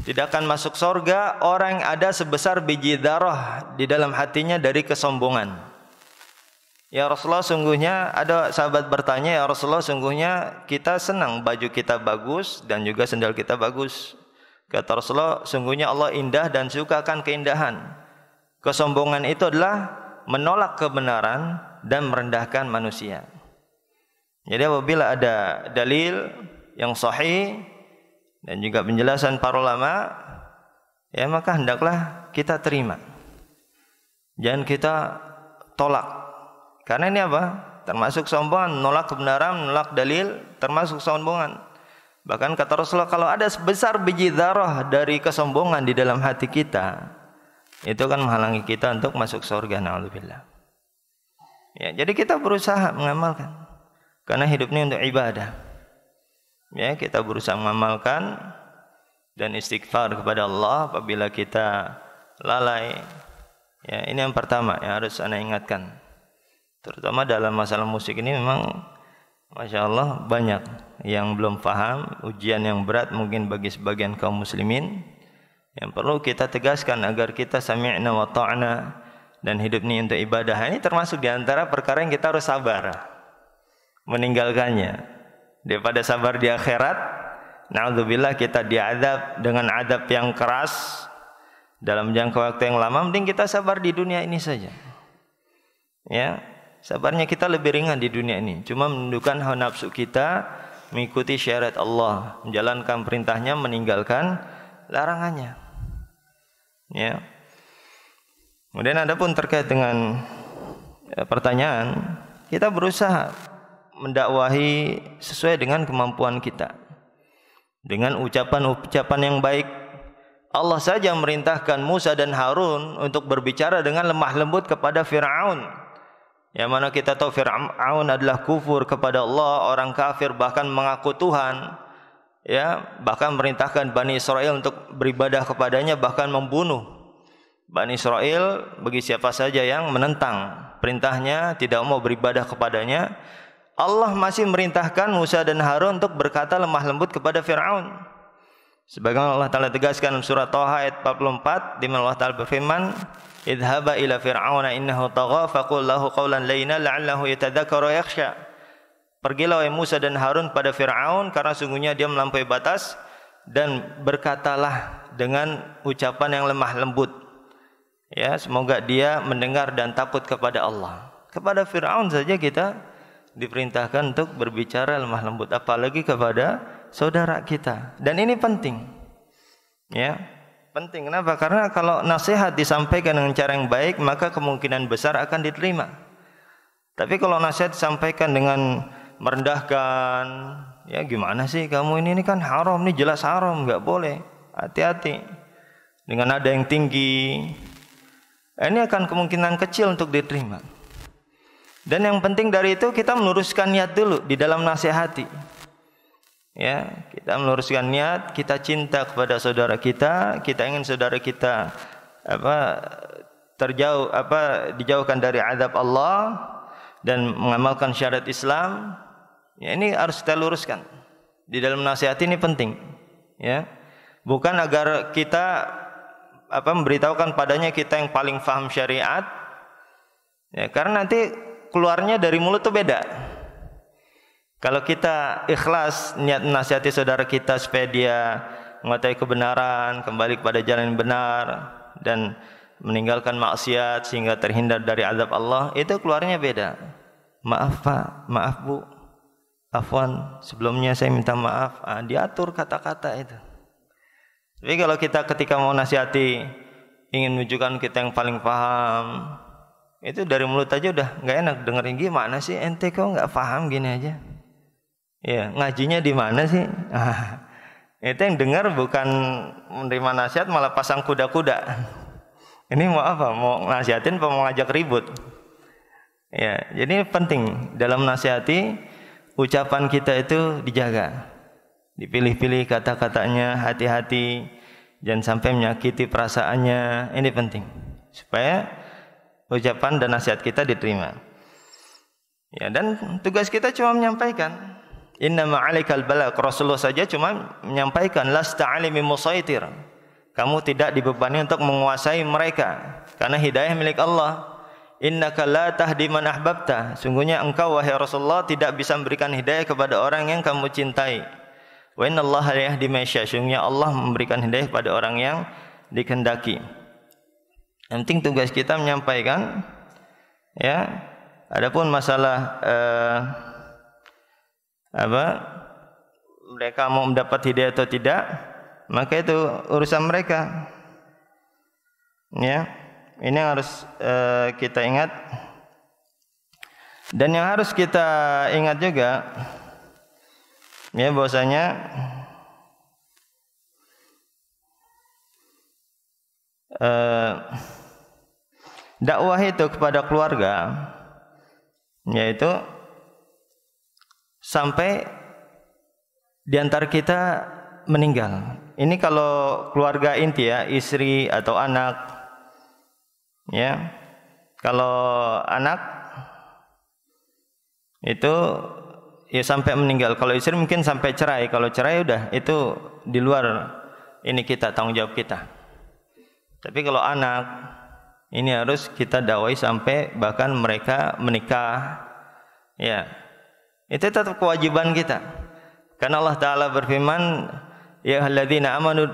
Tidak akan masuk surga orang yang ada sebesar biji darah di dalam hatinya dari kesombongan. Ya Rasulullah, sungguhnya ada sahabat bertanya, ya Rasulullah, sungguhnya kita senang baju kita bagus dan juga sendal kita bagus. Kata Rasulullah, sungguhnya Allah indah dan suka akan keindahan. Kesombongan itu adalah menolak kebenaran dan merendahkan manusia. Jadi apabila ada dalil yang sahih dan juga penjelasan para ulama, ya maka hendaklah kita terima. Jangan kita tolak. Karena ini apa? Termasuk sombongan, menolak kebenaran, menolak dalil, termasuk sombongan. Bahkan kata Rasulullah, kalau ada sebesar biji dzarrah dari kesombongan di dalam hati kita, itu kan menghalangi kita untuk masuk surga. Na'udzubillah. Ya, jadi kita berusaha mengamalkan. Karena hidup ini untuk ibadah. Ya, kita berusaha mengamalkan dan istighfar kepada Allah apabila kita lalai. Ya, ini yang pertama yang harus Anda ingatkan. Terutama dalam masalah musik ini memang Masya Allah banyak yang belum paham, ujian yang berat mungkin bagi sebagian kaum muslimin, yang perlu kita tegaskan agar kita sami'na wa ta'na dan hidup ini untuk ibadah. Ini termasuk di antara perkara yang kita harus sabar meninggalkannya. Daripada sabar di akhirat, na'udzubillah kita diazab dengan azab yang keras dalam jangka waktu yang lama, mending kita sabar di dunia ini saja. Ya, sabarnya kita lebih ringan di dunia ini. Cuma menundukkan hawa nafsu kita, mengikuti syariat Allah, menjalankan perintahnya, meninggalkan larangannya. Ya. Kemudian ada pun terkait dengan pertanyaan, kita berusaha mendakwahi sesuai dengan kemampuan kita, dengan ucapan-ucapan yang baik. Allah saja merintahkan Musa dan Harun untuk berbicara dengan lemah lembut kepada Fir'aun, yang mana kita tahu Fir'aun adalah kufur kepada Allah, orang kafir, bahkan mengaku Tuhan, ya, bahkan merintahkan Bani Israel untuk beribadah kepadanya, bahkan membunuh Bani Israel bagi siapa saja yang menentang perintahnya, tidak mau beribadah kepadanya. Allah masih merintahkan Musa dan Harun untuk berkata lemah lembut kepada Fir'aun. Sebagaimana Allah Ta'ala tegaskan dalam surah Taha ayat 44, di mana Allah Ta'ala berfirman, idhaba ila fir'auna innahu tagha faqul lahu qawlan layna la'allahu yatadzakkaru yakhsha. Pergilah wahai Musa dan Harun pada Fir'aun, karena sungguhnya dia melampaui batas, dan berkatalah dengan ucapan yang lemah lembut, ya, semoga dia mendengar dan takut kepada Allah. Kepada Fir'aun saja kita diperintahkan untuk berbicara lemah lembut, apalagi kepada saudara kita. Dan ini penting, ya, penting. Kenapa? Karena kalau nasihat disampaikan dengan cara yang baik, maka kemungkinan besar akan diterima. Tapi kalau nasihat disampaikan dengan merendahkan, ya gimana sih kamu ini kan haram, ini jelas haram, nggak boleh, hati-hati. Dengan nada yang tinggi, ini akan kemungkinan kecil untuk diterima. Dan yang penting dari itu kita meluruskan niat dulu di dalam nasihati. Ya, kita meluruskan niat, kita cinta kepada saudara kita ingin saudara kita dijauhkan dari azab Allah dan mengamalkan syariat Islam. Ya, ini harus kita luruskan. Di dalam nasihat ini penting, ya. Bukan agar kita memberitahukan padanya kita yang paling paham syariat. Ya, karena nanti keluarnya dari mulut tuh beda. Kalau kita ikhlas niat menasihati saudara kita supaya dia mengetahui kebenaran, kembali kepada jalan yang benar dan meninggalkan maksiat sehingga terhindar dari azab Allah, itu keluarnya beda. Maaf Pak, maaf Bu, afwan, sebelumnya saya minta maaf. Diatur kata-kata itu. Tapi kalau kita ketika mau nasihati ingin menunjukkan kita yang paling paham, itu dari mulut aja udah nggak enak dengerin. Gimana sih ente kok nggak paham gini aja? Ya, ngajinya di mana sih? Itu yang dengar bukan menerima nasihat, malah pasang kuda-kuda. Ini mau apa? Mau nasihatin apa mau ngajak ribut? Ya, jadi penting dalam nasihati ucapan kita itu dijaga, dipilih-pilih kata-katanya, hati-hati, jangan sampai menyakiti perasaannya. Ini penting supaya ucapan dan nasihat kita diterima. Ya, dan tugas kita cuma menyampaikan. Inna ma'alikal balagh. Rasulullah saja cuma menyampaikan, lasta alimi musaitir. Kamu tidak dibebani untuk menguasai mereka, karena hidayah milik Allah. Innaka la tahdi man ahbabta. Sungguhnya engkau wahai Rasulullah tidak bisa memberikan hidayah kepada orang yang kamu cintai. Wa innallaha la yahdi man yasha. Sungguhnya Allah memberikan hidayah pada orang yang dikehendaki. Yang penting tugas kita menyampaikan, ya. Adapun masalah mereka mau mendapat hidayah atau tidak, maka itu urusan mereka. Ya, ini yang harus kita ingat. Dan yang harus kita ingat juga, ya, bahwasanya dakwah itu kepada keluarga, yaitu sampai di antara kita meninggal. Ini kalau keluarga inti, ya, istri atau anak, ya. Kalau anak itu ya sampai meninggal. Kalau istri mungkin sampai cerai. Kalau cerai udah itu di luar ini kita, tanggung jawab kita. Tapi kalau anak ini harus kita dakwai sampai bahkan mereka menikah. Ya. Itu tetap kewajiban kita. Karena Allah Ta'ala berfirman, ya alladzina amanu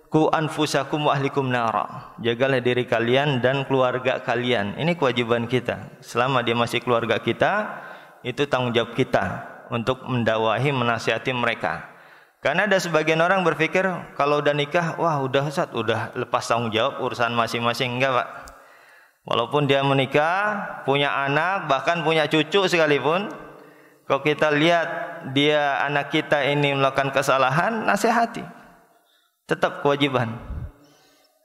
qu anfusakum wa ahlikum nara. Jagalah diri kalian dan keluarga kalian. Ini kewajiban kita. Selama dia masih keluarga kita, itu tanggung jawab kita untuk mendakwahi, menasihati mereka. Karena ada sebagian orang berpikir kalau udah nikah, wah udah Ustaz, udah lepas tanggung jawab urusan masing-masing. Enggak, Pak. Walaupun dia menikah, punya anak, bahkan punya cucu sekalipun, kalau kita lihat dia anak kita ini melakukan kesalahan, nasihati. Tetap kewajiban.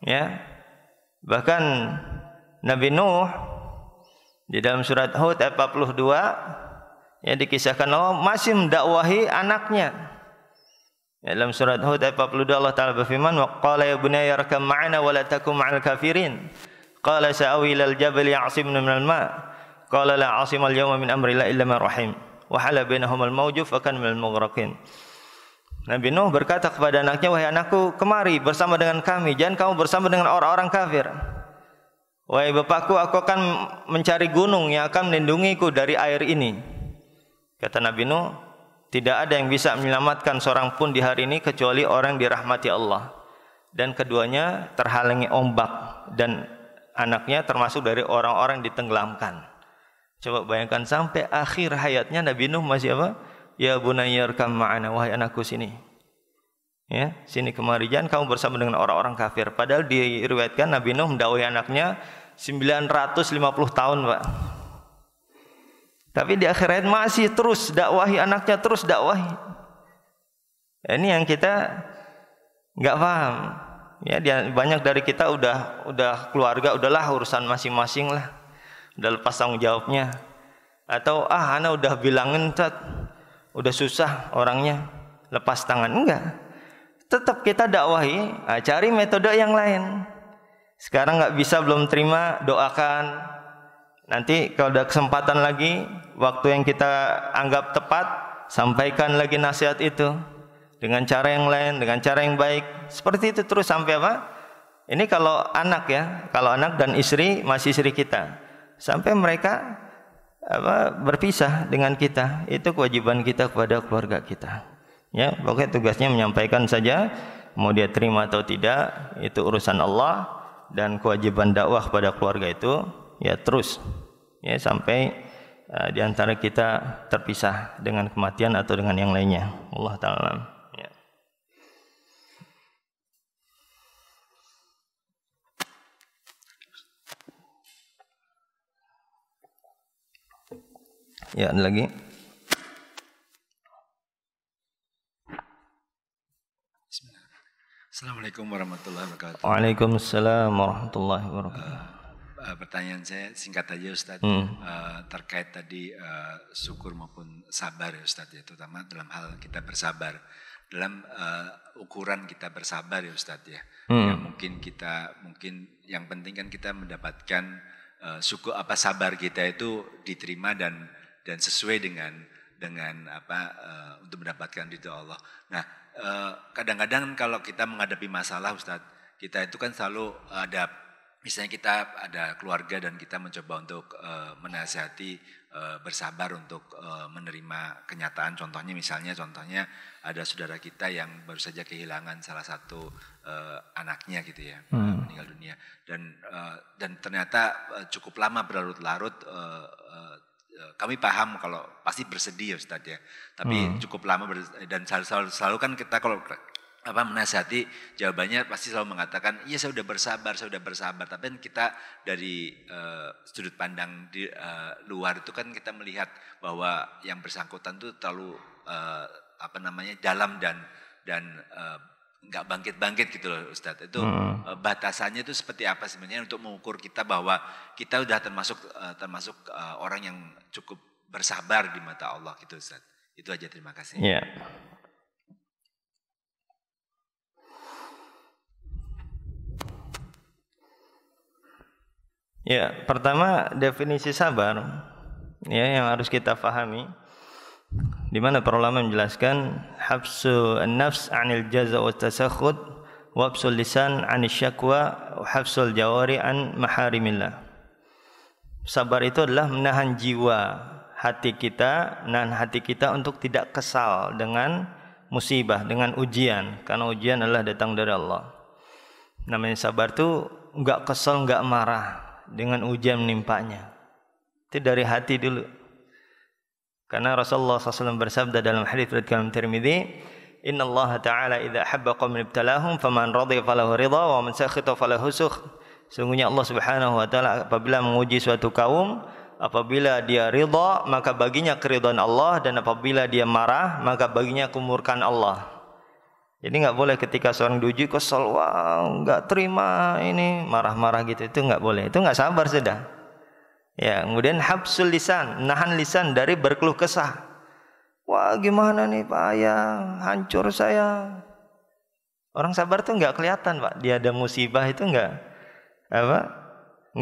Ya. Bahkan Nabi Nuh di dalam surat Hud ayat 42 ya dikisahkan Allah masih mendakwahi anaknya. Ya, dalam surat Hud ayat 42 Allah Ta'ala berfirman, wa qala ya bunayya arkam ma'ana wa la takum ma'al kafirin. Qala sa'awi ilal jabal ya'simuna minal ma'. Qala la 'asimal yawma min amrillah illa man rahim. Wa hala bainahumul mawju fa kana minal mughraqin. Nabi Nuh berkata kepada anaknya, wahai anakku, kemari bersama dengan kami, jangan kamu bersama dengan orang-orang kafir. Wahai bapakku, aku akan mencari gunung yang akan melindungiku dari air ini. Kata Nabi Nuh, tidak ada yang bisa menyelamatkan seorang pun di hari ini kecuali orang dirahmati Allah. Dan keduanya terhalangi ombak dan anaknya termasuk dari orang-orang ditenggelamkan. Coba bayangkan sampai akhir hayatnya Nabi Nuh masih apa? Ya bunayya arkam ma'ana, wahai anakku sini. Ya, sini kemari, jangan kamu bersama dengan orang-orang kafir. Padahal diriwayatkan Nabi Nuh mendakwahi anaknya 950 tahun, Pak. Tapi di akhir hayat masih terus dakwahi anaknya, terus dakwahi. Ini yang kita nggak paham. Ya, banyak dari kita udah keluarga, udahlah urusan masing-masing lah, udah lepas tanggung jawabnya. Atau anak udah bilangin, udah susah orangnya, lepas tangan. Enggak. Tetap kita dakwahi, cari metode yang lain. Sekarang nggak bisa, belum terima, doakan. Nanti kalau ada kesempatan lagi, waktu yang kita anggap tepat, sampaikan lagi nasihat itu dengan cara yang lain, dengan cara yang baik. Seperti itu terus sampai apa? Ini kalau anak ya, kalau anak dan istri masih istri kita, sampai mereka berpisah dengan kita. Itu kewajiban kita kepada keluarga kita. Ya, pokoknya tugasnya menyampaikan saja, mau dia terima atau tidak, itu urusan Allah. Dan kewajiban dakwah kepada keluarga itu ya terus ya sampai di antara kita terpisah dengan kematian atau dengan yang lainnya. Allah Ta'ala. Ya. Ya, ada lagi. Assalamualaikum warahmatullahi wabarakatuh. Waalaikumsalam warahmatullahi wabarakatuh. Pertanyaan saya singkat aja Ustaz, terkait tadi syukur maupun sabar ya Ustaz, ya, terutama dalam hal kita bersabar, dalam ukuran kita bersabar ya Ustaz ya. Ya mungkin yang penting kan kita mendapatkan syukur sabar kita itu diterima dan sesuai dengan untuk mendapatkan ridha Allah. Nah, kadang-kadang kalau kita menghadapi masalah Ustaz, kita itu kan selalu ada, misalnya kita ada keluarga dan kita mencoba untuk menasihati bersabar untuk menerima kenyataan. Contohnya ada saudara kita yang baru saja kehilangan salah satu anaknya gitu ya, meninggal dunia, dan ternyata cukup lama berlarut-larut. Kami paham kalau pasti bersedih ya Ustaz ya, tapi cukup lama dan selalu kan kita kalau menasihati, jawabannya pasti selalu mengatakan, iya saya sudah bersabar. Tapi kita dari sudut pandang di luar itu kan kita melihat bahwa yang bersangkutan itu terlalu dalam dan nggak bangkit gitu loh Ustaz. Itu batasannya itu seperti apa sebenarnya untuk mengukur kita bahwa kita udah termasuk orang yang cukup bersabar di mata Allah gitu Ustaz. Itu aja, terima kasih. Yeah. Ya, pertama definisi sabar ya yang harus kita pahami. di mana para ulama menjelaskan habsu an-nafs 'anil jaza' wa tasakhud wa habsul lisan 'anil syakwa wa habsul jawari 'an maharimillah. Sabar itu adalah menahan jiwa hati kita untuk tidak kesal dengan musibah, dengan ujian, karena ujian adalah datang dari Allah. Namanya sabar itu enggak kesal, enggak marah dengan ujian menimpanya. Itu dari hati dulu. Karena Rasulullah SAW bersabda dalam hadis riwayat Imam Tirmidzi, "Inna Allah Ta'ala idza habba qauman ibtalahum faman radiya falahu ridha wa man sakhita falahu sukh." Sungguhnya Allah Subhanahu wa taala apabila menguji suatu kaum, apabila dia ridha maka baginya keridhaan Allah, dan apabila dia marah maka baginya kemurkaan Allah. Jadi enggak boleh ketika seorang diuji kesal, wah enggak terima ini, marah-marah gitu, itu enggak boleh. Itu enggak sabar sudah. Ya, kemudian habsul lisan, nahan lisan dari berkeluh kesah. Wah, gimana nih Pak Ayah, hancur saya. Orang sabar tuh enggak kelihatan, Pak. Dia ada musibah itu enggak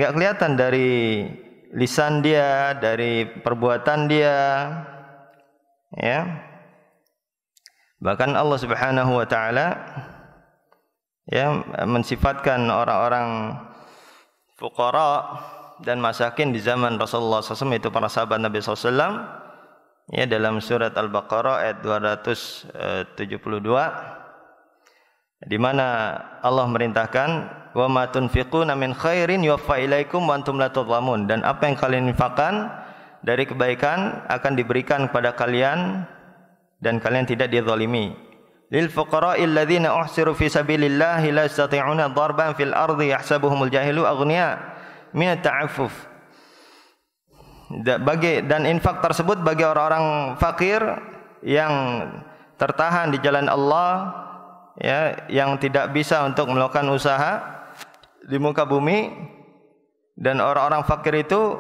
kelihatan dari lisan dia, dari perbuatan dia. Ya. Bahkan Allah Subhanahu wa taala ya mensifatkan orang-orang fuqara dan masakin di zaman Rasulullah SAW, itu para sahabat Nabi SAW, ya, dalam surat Al-Baqarah ayat 272, di mana Allah merintahkan, wa ma tunfiquna min khairin yuwaffa ilaikum wa antum la tudhlamun, dan apa yang kalian infakkan dari kebaikan akan diberikan kepada kalian dan kalian tidak dizalimi. Lil fuqara'il ladzina uhsiru fi sabilillahi la yastati'una darban fil ardi yahsabuhumul jahilu aghniya min ta'affuf. Dan infak tersebut bagi orang-orang fakir yang tertahan di jalan Allah, ya, yang tidak bisa untuk melakukan usaha di muka bumi. Dan orang-orang fakir itu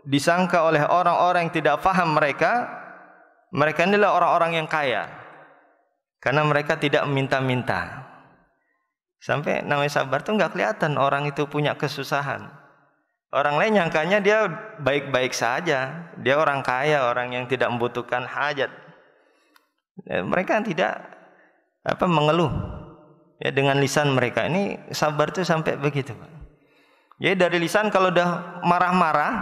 disangka oleh orang-orang yang tidak faham mereka inilah orang-orang yang kaya, karena mereka tidak meminta-minta. Sampai namanya sabar itu enggak kelihatan orang itu punya kesusahan. Orang lain nyangkanya dia baik-baik saja, dia orang kaya, orang yang tidak membutuhkan hajat. Mereka tidak mengeluh, ya, dengan lisan mereka. Ini sabar itu sampai begitu, Pak. Jadi dari lisan kalau udah marah-marah,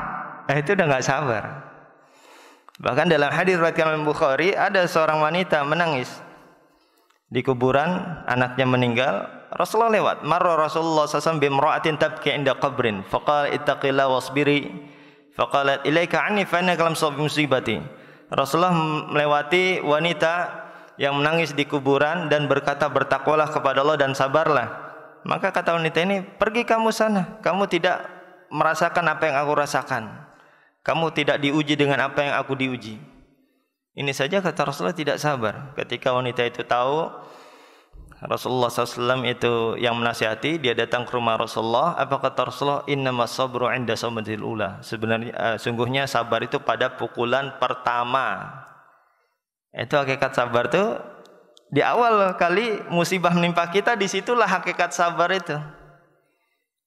itu udah enggak sabar. Bahkan dalam hadis riwayat Imam Bukhari, ada seorang wanita menangis di kuburan, anaknya meninggal. Rasulullah lewat, marra Rasulullah SAW bimra'atin tabki inda qabrin, faqala ittaqillah wasbiri, faqalat ilaika anni fa innaka lam tusab musibati. Rasulullah melewati wanita yang menangis di kuburan dan berkata, bertakwalah kepada Allah dan sabarlah. Maka kata wanita ini, pergi kamu sana, kamu tidak merasakan apa yang aku rasakan, kamu tidak diuji dengan apa yang aku diuji. Ini saja kata Rasulullah tidak sabar. Ketika wanita itu tahu Rasulullah SAW itu yang menasihati, dia datang ke rumah Rasulullah. Apa kata Rasulullah? Innamas sabru 'inda sawmatil ula. Sebenarnya sungguhnya sabar itu pada pukulan pertama. Itu hakikat sabar itu di awal kali musibah menimpa kita, disitulah hakikat sabar itu.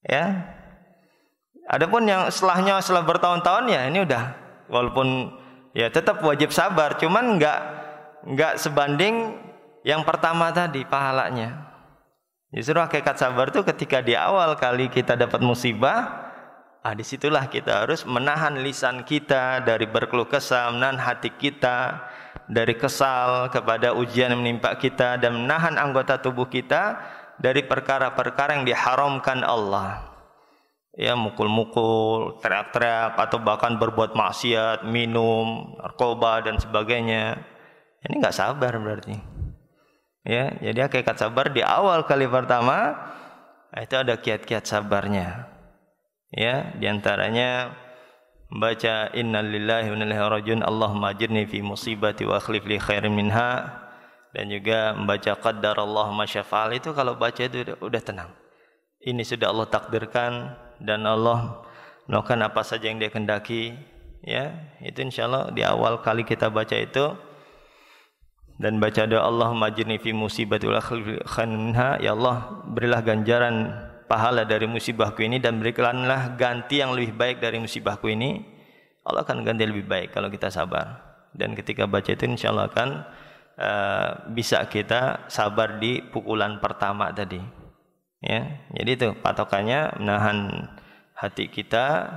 Ya. Adapun yang setelah bertahun-tahun, ya ini udah, walaupun ya tetap wajib sabar, cuman enggak sebanding yang pertama tadi pahalanya. Justru hakikat sabar itu ketika di awal kali kita dapat musibah, disitulah kita harus menahan lisan kita dari berkeluh kesah, menahan hati kita dari kesal kepada ujian yang menimpa kita, dan menahan anggota tubuh kita dari perkara-perkara yang diharamkan Allah. Ya, mukul-mukul, teriak-teriak, atau bahkan berbuat maksiat, minum, narkoba dan sebagainya. Ini enggak sabar berarti. Ya, jadi hakikat sabar di awal kali pertama itu ada kiat-kiat sabarnya. Ya, di antaranya membaca innalillahi wa inna ilaihi raji'un, Allahumma ajirni fi musibati wa akhlif li khairin minha, dan juga membaca qaddarallahu ma syafa'al. Itu kalau baca itu udah tenang. Ini sudah Allah takdirkan dan Allah melakukan apa saja yang Dia kehendaki. Ya, itu insyaallah di awal kali kita baca itu. Dan baca doa Allahumma ajirni fi musibati wa akhlif minha, ya Allah berilah ganjaran pahala dari musibahku ini dan berikanlah ganti yang lebih baik dari musibahku ini. Allah akan ganti lebih baik kalau kita sabar. Dan ketika baca itu insya Allah akan bisa kita sabar di pukulan pertama tadi. Ya, jadi itu patokannya, menahan hati kita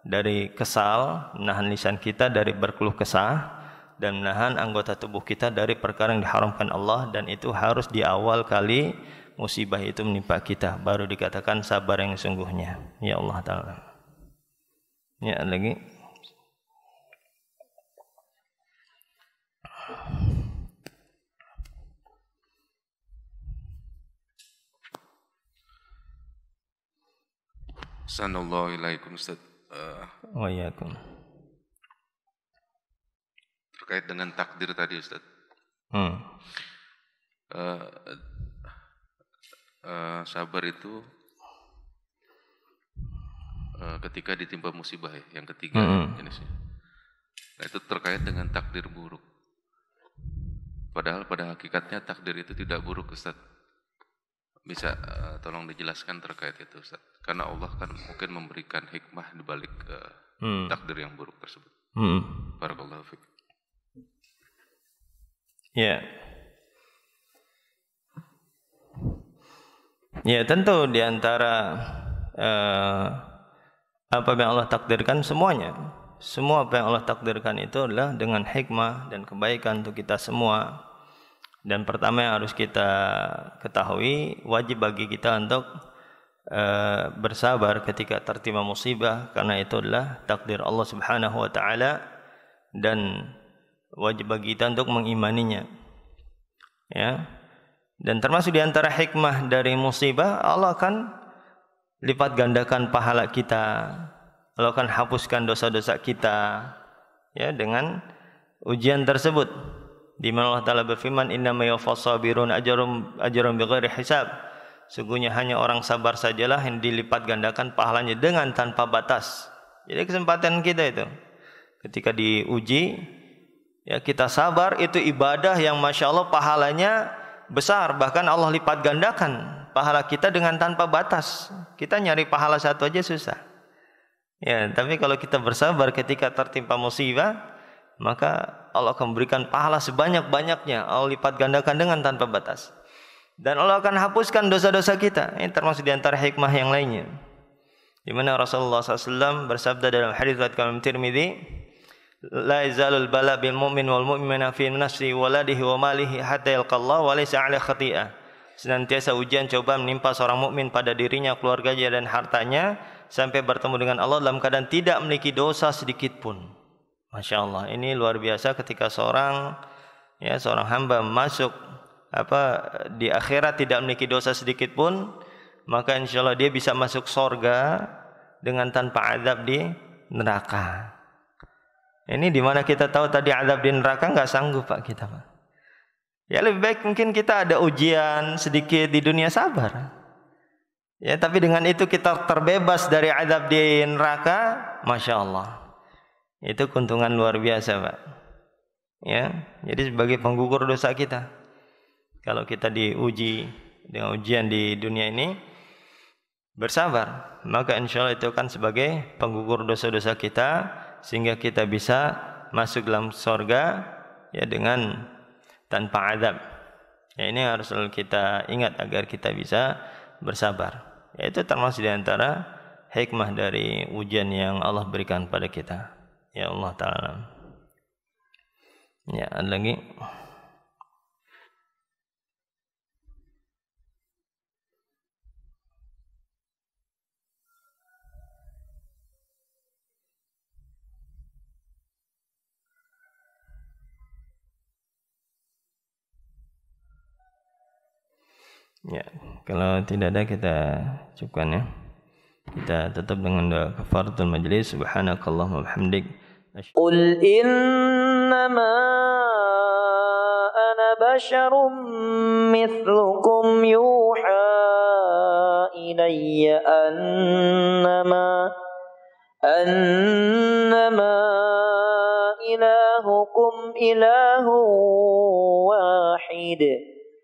dari kesal, menahan lisan kita dari berkeluh kesah, dan menahan anggota tubuh kita dari perkara yang diharamkan Allah, dan itu harus di awal kali musibah itu menimpa kita, baru dikatakan sabar yang sungguhnya. Ya Allah Ta'ala. Ya lagi. Assalamualaikum Ustaz. Waalaikum. Terkait dengan takdir tadi Ustaz. Sabar itu ketika ditimpa musibah ya, yang ketiga jenisnya. Nah, itu terkait dengan takdir buruk. Padahal pada hakikatnya takdir itu tidak buruk Ustaz. Bisa tolong dijelaskan terkait itu Ustaz. Karena Allah kan mungkin memberikan hikmah di balik takdir yang buruk tersebut. Barakallahu fiik. Ya. Ya, tentu di antara apa yang Allah takdirkan semuanya. Semua apa yang Allah takdirkan itu adalah dengan hikmah dan kebaikan untuk kita semua. Dan pertama yang harus kita ketahui, wajib bagi kita untuk bersabar ketika tertimpa musibah, karena itu adalah takdir Allah Subhanahu wa taala, dan wajib bagi kita untuk mengimaninya. Ya. Dan termasuk di antara hikmah dari musibah, Allah akan lipat gandakan pahala kita. Allah akan hapuskan dosa-dosa kita ya dengan ujian tersebut. Di mana Allah Ta'ala berfirman, innama yuwaffas sabirun ajrum bighairi hisab. Sungguhnya hanya orang sabar sajalah yang dilipat gandakan pahalanya dengan tanpa batas. Jadi kesempatan kita itu ketika diuji, ya kita sabar, itu ibadah yang Masya Allah pahalanya besar. Bahkan Allah lipat gandakan pahala kita dengan tanpa batas. Kita nyari pahala satu aja susah. Ya, tapi kalau kita bersabar ketika tertimpa musibah, maka Allah akan memberikan pahala sebanyak-banyaknya. Allah lipat gandakan dengan tanpa batas. Dan Allah akan hapuskan dosa-dosa kita. Ini termasuk di antara hikmah yang lainnya. Di mana Rasulullah SAW bersabda dalam hadis riwayat Imam Tirmidzi, la yazalul bala bil mu'min wal mu'mina fi nafsi waladihi wa malihi hatta yalqallah wa laysa 'alaihi khati'ah. Senantiasa ujian coba menimpa seorang mukmin pada dirinya, keluarganya dan hartanya sampai bertemu dengan Allah dalam keadaan tidak memiliki dosa sedikit pun. Masya Allah, ini luar biasa ketika seorang hamba masuk di akhirat tidak memiliki dosa sedikit pun, maka insya Allah dia bisa masuk surga dengan tanpa azab di neraka. Ini di mana kita tahu tadi azab di neraka nggak sanggup Pak kita Pak. Ya lebih baik mungkin kita ada ujian sedikit di dunia, sabar. Ya tapi dengan itu kita terbebas dari azab di neraka, Masya Allah. Itu keuntungan luar biasa Pak. Ya, jadi sebagai penggugur dosa kita. Kalau kita diuji dengan ujian di dunia ini, bersabar, maka insya Allah itu kan sebagai penggugur dosa-dosa kita, sehingga kita bisa masuk dalam surga ya dengan tanpa azab. Ya, ini harus selalu kita ingat agar kita bisa bersabar. Ya, itu termasuk di antara hikmah dari ujian yang Allah berikan pada kita. Ya Allah Ta'ala. Ya, ada lagi. Ya, kalau tidak ada kita cukupkan ya. Kita tutup dengan doa kafaratul majlis. Subhanakallahumma wa bihamdik. Qul innama ana basyarum mithlukum yuha ilayya annama ilahukum ilahu wahid.